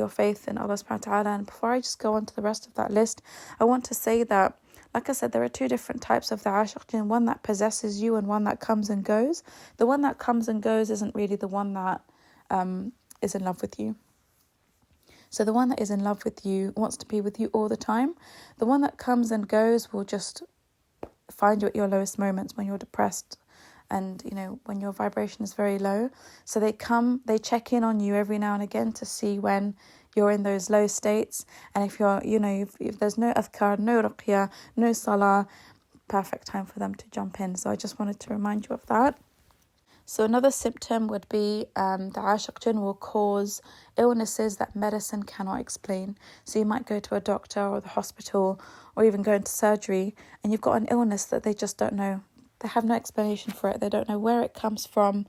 faith in Allah subhanahu wa ta'ala. And before I just go on to the rest of that list, I want to say that, Like I said, there are two different types of the Aashiq Jinn, one that possesses you and one that comes and goes. The one that comes and goes isn't really the one that is in love with you. So the one that is in love with you wants to be with you all the time. The one that comes and goes will just find you at your lowest moments when you're depressed and, when your vibration is very low. So they check in on you every now and again to see when you're in those low states. And if you're, if there's no adhkar, no ruqya, no salah, perfect time for them to jump in. So I just wanted to remind you of that. So another symptom would be the Aashiq Jinn will cause illnesses that medicine cannot explain. So you might go to a doctor or the hospital or even go into surgery and you've got an illness that they just don't know. They have no explanation for it. They don't know where it comes from.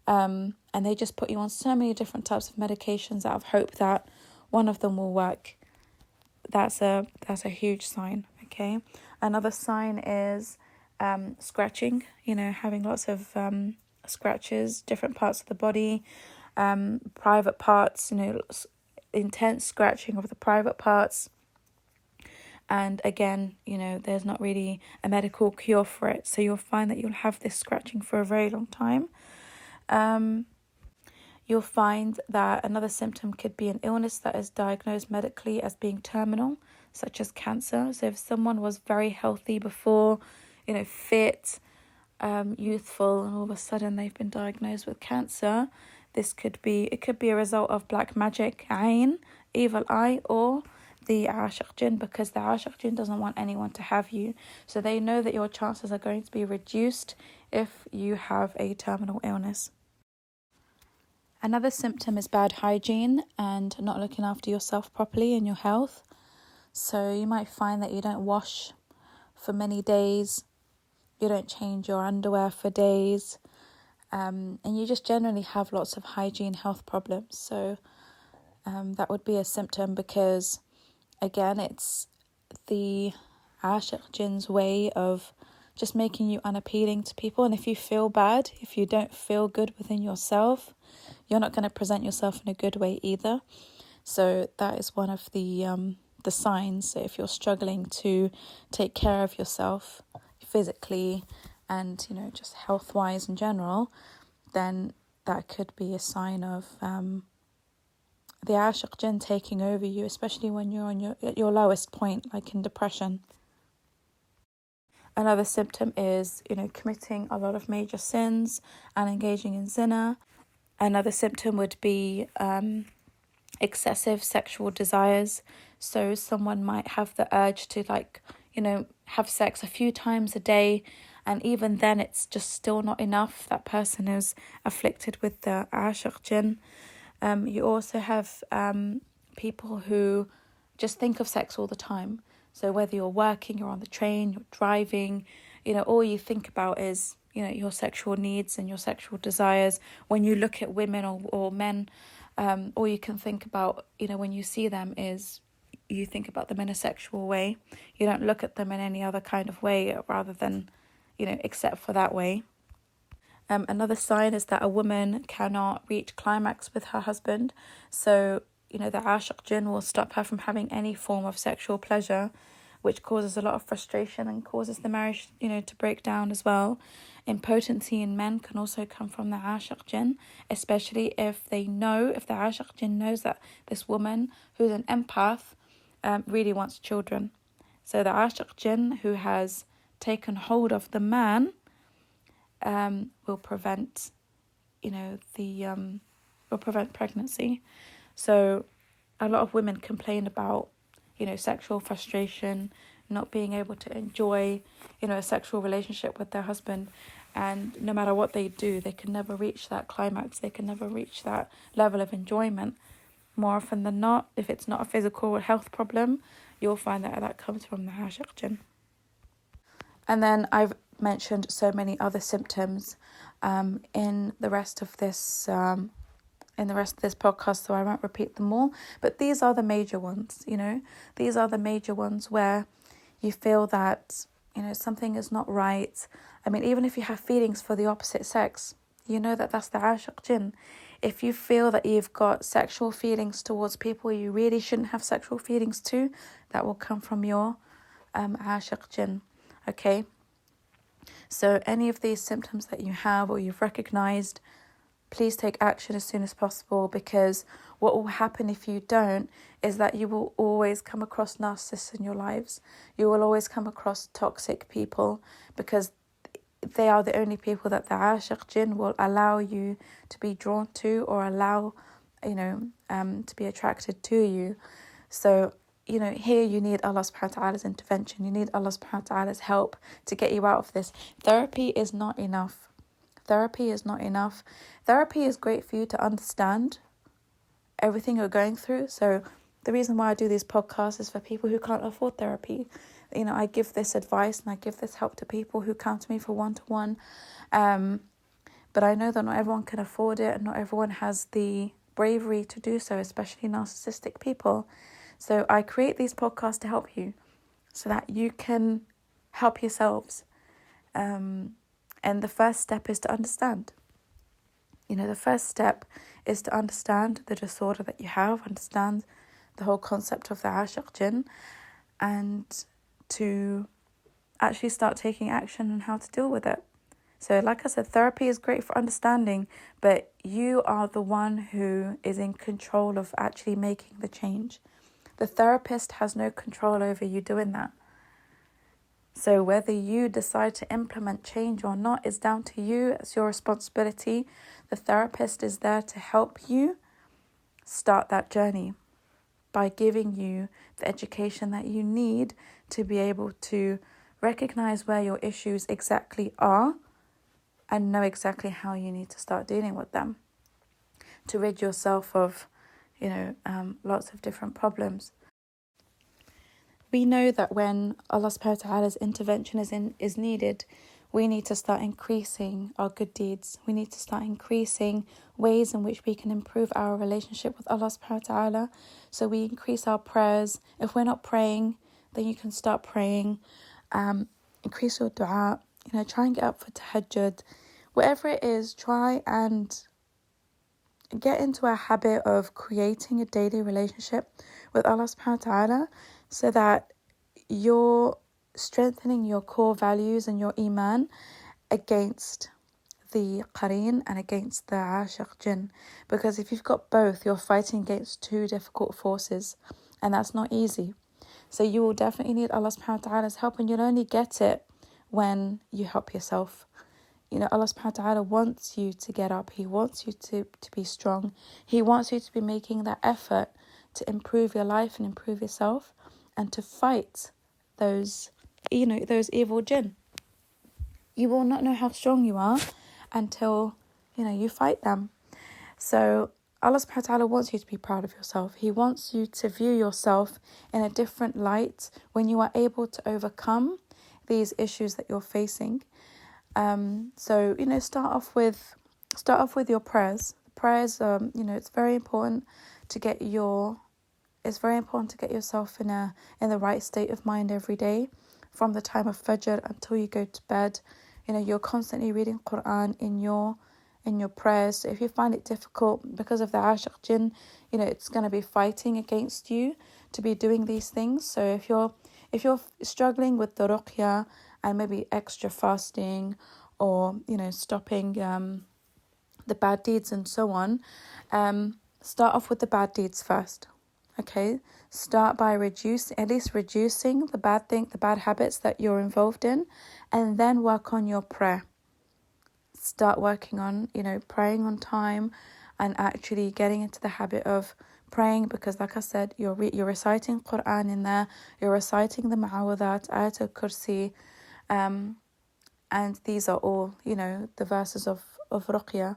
And they just put you on so many different types of medications out of hope that one of them will work. That's a huge sign, okay? Another sign is scratching, having lots of scratches, different parts of the body, private parts, intense scratching of the private parts. And again, there's not really a medical cure for it. So you'll find that you'll have this scratching for a very long time. You'll find that another symptom could be an illness that is diagnosed medically as being terminal, such as cancer. So if someone was very healthy before, fit, youthful, and all of a sudden they've been diagnosed with cancer, it could be a result of black magic, ayn, evil eye, or the Aashiq Jinn, because the Aashiq Jinn doesn't want anyone to have you. So they know that your chances are going to be reduced if you have a terminal illness. Another symptom is bad hygiene and not looking after yourself properly and your health. So you might find that you don't wash for many days, you don't change your underwear for days, and you just generally have lots of hygiene health problems. So that would be a symptom because, again, it's the Aashiq Jinn's way of just making you unappealing to people. And if you feel bad, if you don't feel good within yourself, you're not going to present yourself in a good way either. So that is one of the signs. So if you're struggling to take care of yourself physically and, just health-wise in general, then that could be a sign of the Aashiq Jinn taking over you, especially when you're at your lowest point, like in depression. Another symptom is, committing a lot of major sins and engaging in zina. Another symptom would be excessive sexual desires. So someone might have the urge to have sex a few times a day, and even then it's just still not enough. That person is afflicted with the Aashiq Jinn. You also have people who just think of sex all the time. So whether you're working, you're on the train, you're driving, all you think about is, your sexual needs and your sexual desires. When you look at women or men, all you can think about, when you see them is you think about them in a sexual way. You don't look at them in any other kind of way rather than, except for that way. Another sign is that a woman cannot reach climax with her husband. So, the Aashiq Jinn will stop her from having any form of sexual pleasure, which causes a lot of frustration and causes the marriage, to break down as well. Impotency in men can also come from the Aashiq Jinn, especially if the Aashiq Jinn knows that this woman who's an empath really wants children. So the Aashiq Jinn who has taken hold of the man will prevent, will prevent pregnancy. So a lot of women complain about, sexual frustration, not being able to enjoy, a sexual relationship with their husband. And no matter what they do, they can never reach that climax. They can never reach that level of enjoyment. More often than not, if it's not a physical health problem, you'll find that comes from the Aashiq Jinn. And then I've mentioned so many other symptoms in the rest of this podcast, so I won't repeat them all. But these are the major ones, These are the major ones where you feel that, something is not right. I mean, even if you have feelings for the opposite sex, that's the Aashiq Jinn. If you feel that you've got sexual feelings towards people you really shouldn't have sexual feelings to, that will come from your Aashiq Jinn. Okay, so any of these symptoms that you have or you've recognized, please take action as soon as possible, because what will happen if you don't is that you will always come across narcissists in your lives. You will always come across toxic people, because they are the only people that the Aashiq Jinn will allow you to be drawn to, or allow, to be attracted to you. So, here you need Allah subhanahu wa ta'ala's intervention. You need Allah subhanahu wa ta'ala's help to get you out of this. Therapy is not enough. Therapy is not enough. Therapy is great for you to understand everything you're going through. So the reason why I do these podcasts is for people who can't afford therapy. I give this advice and I give this help to people who come to me for one-to-one. But I know that not everyone can afford it, and not everyone has the bravery to do so, especially narcissistic people. So I create these podcasts to help you, so that you can help yourselves. And the first step is to understand. The first step is to understand the disorder that you have, understand the whole concept of the Aashiq Jinn, and to actually start taking action on how to deal with it. So like I said, therapy is great for understanding, but you are the one who is in control of actually making the change. The therapist has no control over you doing that. So whether you decide to implement change or not is down to you. It's your responsibility. The therapist is there to help you start that journey by giving you the education that you need to be able to recognize where your issues exactly are and know exactly how you need to start dealing with them to rid yourself of, lots of different problems. We know that when Allah subhanahu wa ta'ala's intervention is needed, we need to start increasing our good deeds. We need to start increasing ways in which we can improve our relationship with Allah subhanahu wa ta'ala. So we increase our prayers. If we're not praying, then you can start praying. Increase your dua. Try and get up for tahajjud. Whatever it is, try and get into a habit of creating a daily relationship with Allah subhanahu wa ta'ala, so that you're strengthening your core values and your iman against the qareen and against the Aashiq Jinn. Because if you've got both, you're fighting against two difficult forces, and that's not easy. So you will definitely need Allah subhanahu wa ta'ala's help, and you'll only get it when you help yourself. Allah subhanahu wa ta'ala wants you to get up. He wants you to be strong. He wants you to be making that effort to improve your life and improve yourself, and to fight those evil jinn. You will not know how strong you are until, you fight them. So Allah subhanahu wa ta'ala wants you to be proud of yourself. He wants you to view yourself in a different light when you are able to overcome these issues that you're facing. So start off with your prayers. Prayers, it's very important to get yourself in the right state of mind every day, from the time of Fajr until you go to bed. You're constantly reading Quran in your prayers. So if you find it difficult because of the Aashiq Jinn, it's going to be fighting against you to be doing these things. So if you're struggling with the ruqya and maybe extra fasting, or stopping the bad deeds and so on, start off with the bad deeds first. Okay, start by reducing the bad habits that you're involved in, and then work on your prayer. Start working on praying on time, and actually getting into the habit of praying, because like I said, you're reciting Quran in there, you're reciting the Ma'awadat, Ayatul Kursi, and these are all the verses of ruqya.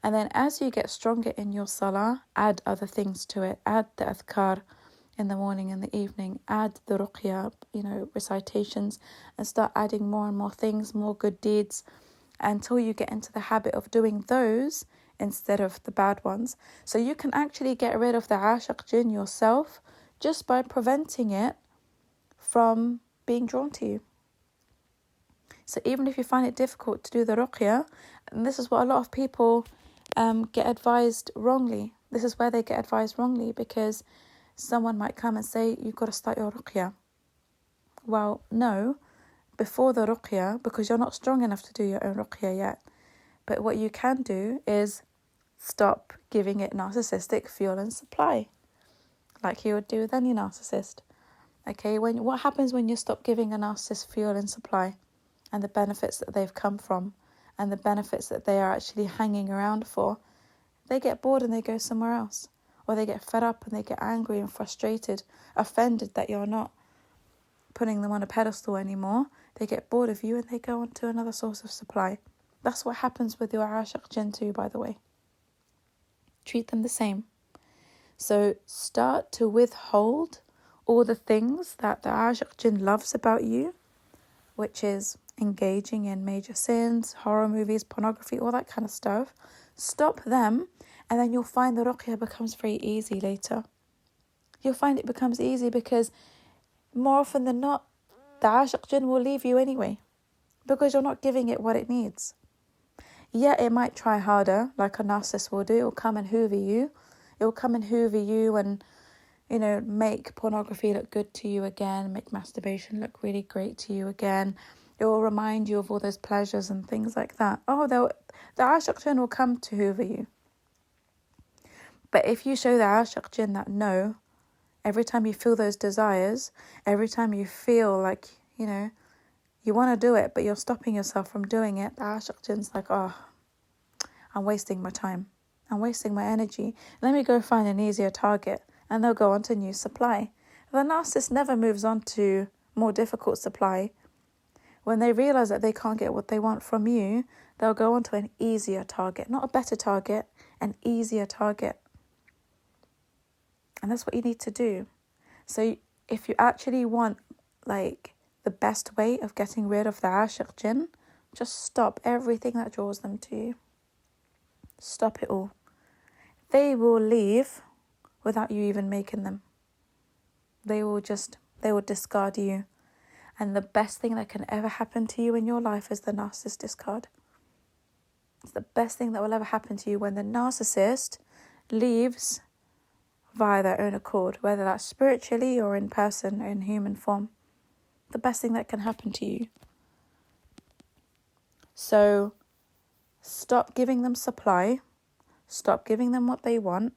And then as you get stronger in your salah, add other things to it. Add the adhkar in the morning and the evening. Add the ruqya, recitations, and start adding more and more things, more good deeds, until you get into the habit of doing those instead of the bad ones. So you can actually get rid of the Aashiq Jinn yourself just by preventing it from being drawn to you. So even if you find it difficult to do the ruqya, and this is what a lot of people get advised wrongly. This is where they get advised wrongly, because someone might come and say, you've got to start your ruqya. Well, no, before the ruqya, because you're not strong enough to do your own ruqya yet. But what you can do is stop giving it narcissistic fuel and supply, like you would do with any narcissist. Okay, what happens when you stop giving a narcissist fuel and supply, and the benefits that they've come from, and the benefits that they are actually hanging around for? They get bored and they go somewhere else. Or they get fed up and they get angry and frustrated, offended that you're not putting them on a pedestal anymore. They get bored of you and they go on to another source of supply. That's what happens with your Aashiq Jinn too, by the way. Treat them the same. So start to withhold all the things that the Aashiq Jinn loves about you, which is engaging in major sins, horror movies, pornography, all that kind of stuff. Stop them, and then you'll find the ruqya becomes very easy later. You'll find it becomes easy because more often than not, the Aashiq Jinn will leave you anyway, because you're not giving it what it needs. Yeah, it might try harder, like a narcissist will do. It will come and hoover you. It will come and hoover you and, make pornography look good to you again, make masturbation look really great to you again. It will remind you of all those pleasures and things like that. The Aashiq Jinn will come to hoover you. But if you show the Aashiq Jinn that no, every time you feel those desires, every time you feel like, you want to do it, but you're stopping yourself from doing it, the Aashiq Jinn's like, I'm wasting my time. I'm wasting my energy. Let me go find an easier target. And they'll go on to new supply. The narcissist never moves on to more difficult supply. When they realize that they can't get what they want from you, they'll go on to an easier target. Not a better target, an easier target. And that's what you need to do. So if you actually want, the best way of getting rid of the Aashiq Jinn, just stop everything that draws them to you. Stop it all. They will leave without you even making them. They will discard you. And the best thing that can ever happen to you in your life is the narcissist discard. It's the best thing that will ever happen to you when the narcissist leaves via their own accord, whether that's spiritually or in person or in human form. The best thing that can happen to you. So stop giving them supply. Stop giving them what they want.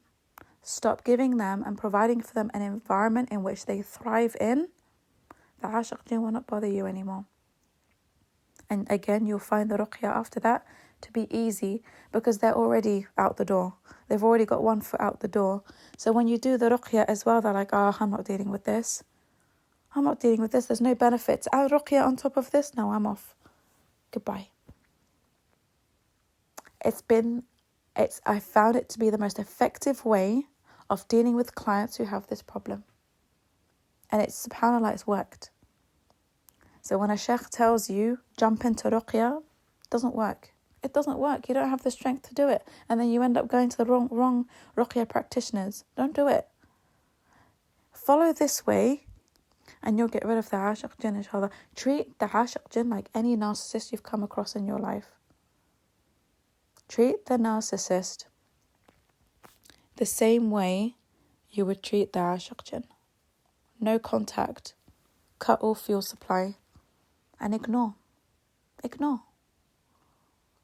Stop giving them and providing for them an environment in which they thrive in. The Aashiq Jinn will not bother you anymore. And again, you'll find the ruqya after that to be easy because they're already out the door. They've already got one foot out the door. So when you do the ruqya as well, they're like, I'm not dealing with this. I'm not dealing with this. There's no benefits. And ruqya on top of this? No, I'm off. Goodbye. I found it to be the most effective way of dealing with clients who have this problem. And subhanAllah, it's worked. So when a sheikh tells you, jump into ruqya, it doesn't work. It doesn't work. You don't have the strength to do it. And then you end up going to the wrong ruqya practitioners. Don't do it. Follow this way and you'll get rid of the Aashiq Jinn, inshallah. Treat the Aashiq Jinn like any narcissist you've come across in your life. Treat the narcissist the same way you would treat the Aashiq Jinn. No contact. Cut all fuel supply. And ignore.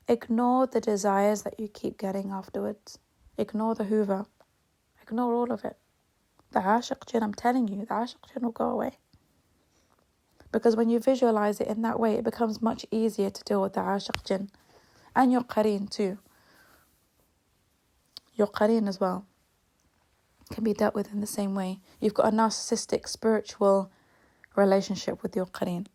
Ignore the desires that you keep getting afterwards. Ignore the hoover. Ignore all of it. The Aashiq Jinn, I'm telling you, the Aashiq Jinn will go away. Because when you visualize it in that way, it becomes much easier to deal with the Aashiq Jinn. And your qareen too. Your qareen as well can be dealt with in the same way. You've got a narcissistic spiritual relationship with your qareen.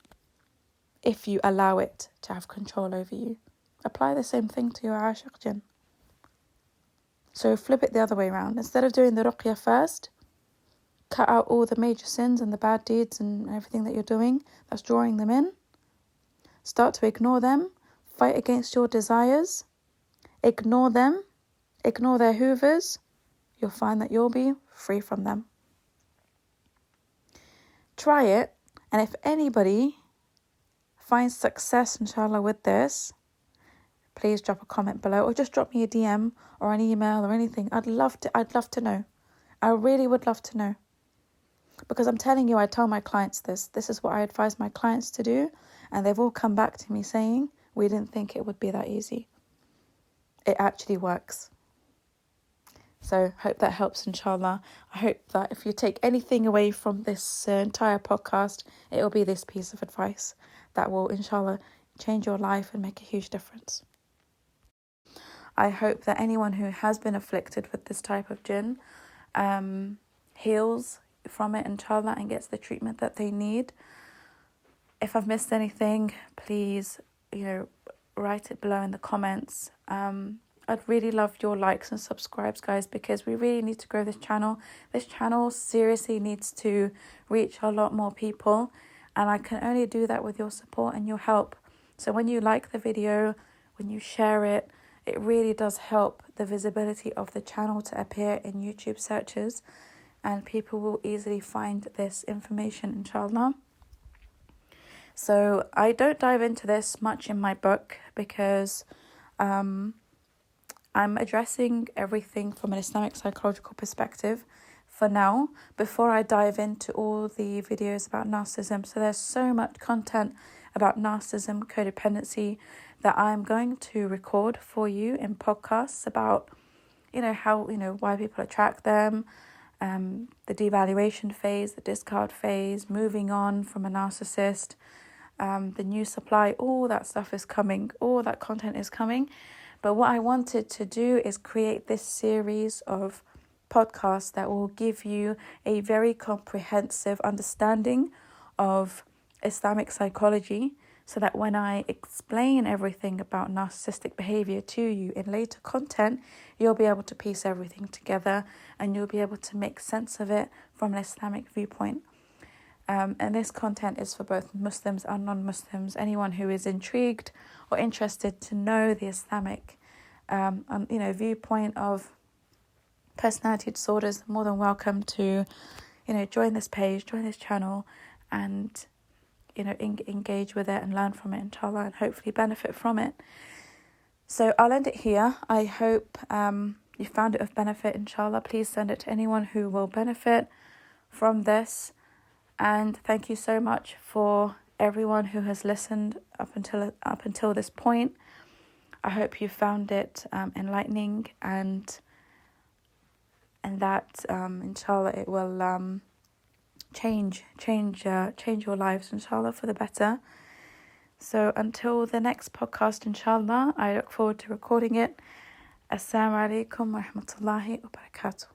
If you allow it to have control over you. Apply the same thing to your Aashiq Jinn. So flip it the other way around. Instead of doing the ruqya first, cut out all the major sins and the bad deeds and everything that you're doing that's drawing them in. Start to ignore them. Fight against your desires. Ignore them. Ignore their hoovers. You'll find that you'll be free from them. Try it. And if anybody finds success, inshallah, with this, please drop a comment below or just drop me a DM or an email or anything. I'd love to know. I really would love to know. Because I'm telling you, I tell my clients this is what I advise my clients to do, and they've all come back to me saying, we didn't think it would be that easy. It actually works. So hope that helps, inshallah. I hope that if you take anything away from this entire podcast, it will be this piece of advice that will, inshallah, change your life and make a huge difference. I hope that anyone who has been afflicted with this type of jinn heals from it, inshallah, and gets the treatment that they need. If I've missed anything, please, write it below in the comments. I'd really love your likes and subscribes, guys, because we really need to grow this channel. This channel seriously needs to reach a lot more people, and I can only do that with your support and your help. So when you like the video, when you share it, it really does help the visibility of the channel to appear in YouTube searches, and people will easily find this information, inshallah. So I don't dive into this much in my book because I'm addressing everything from an Islamic psychological perspective for now, before I dive into all the videos about narcissism. So there's so much content about narcissism, codependency, that I'm going to record for you in podcasts about, how, why people attract them, the devaluation phase, the discard phase, moving on from a narcissist, the new supply, all that stuff is coming, all that content is coming. But what I wanted to do is create this series of podcasts that will give you a very comprehensive understanding of Islamic psychology, so that when I explain everything about narcissistic behavior to you in later content, you'll be able to piece everything together and you'll be able to make sense of it from an Islamic viewpoint. And this content is for both Muslims and non-Muslims. Anyone who is intrigued or interested to know the Islamic, viewpoint of personality disorders, is more than welcome to, join this page, join this channel, and engage with it and learn from it, inshallah, and hopefully benefit from it. So I'll end it here. I hope you found it of benefit, inshallah. Please send it to anyone who will benefit from this. And thank you so much for everyone who has listened up until this point. I hope you found it enlightening, and that inshallah it will change your lives, inshallah, for the better. So until the next podcast, inshallah, I look forward to recording it. Assalamu alaikum wa rahmatullahi wa barakatuh.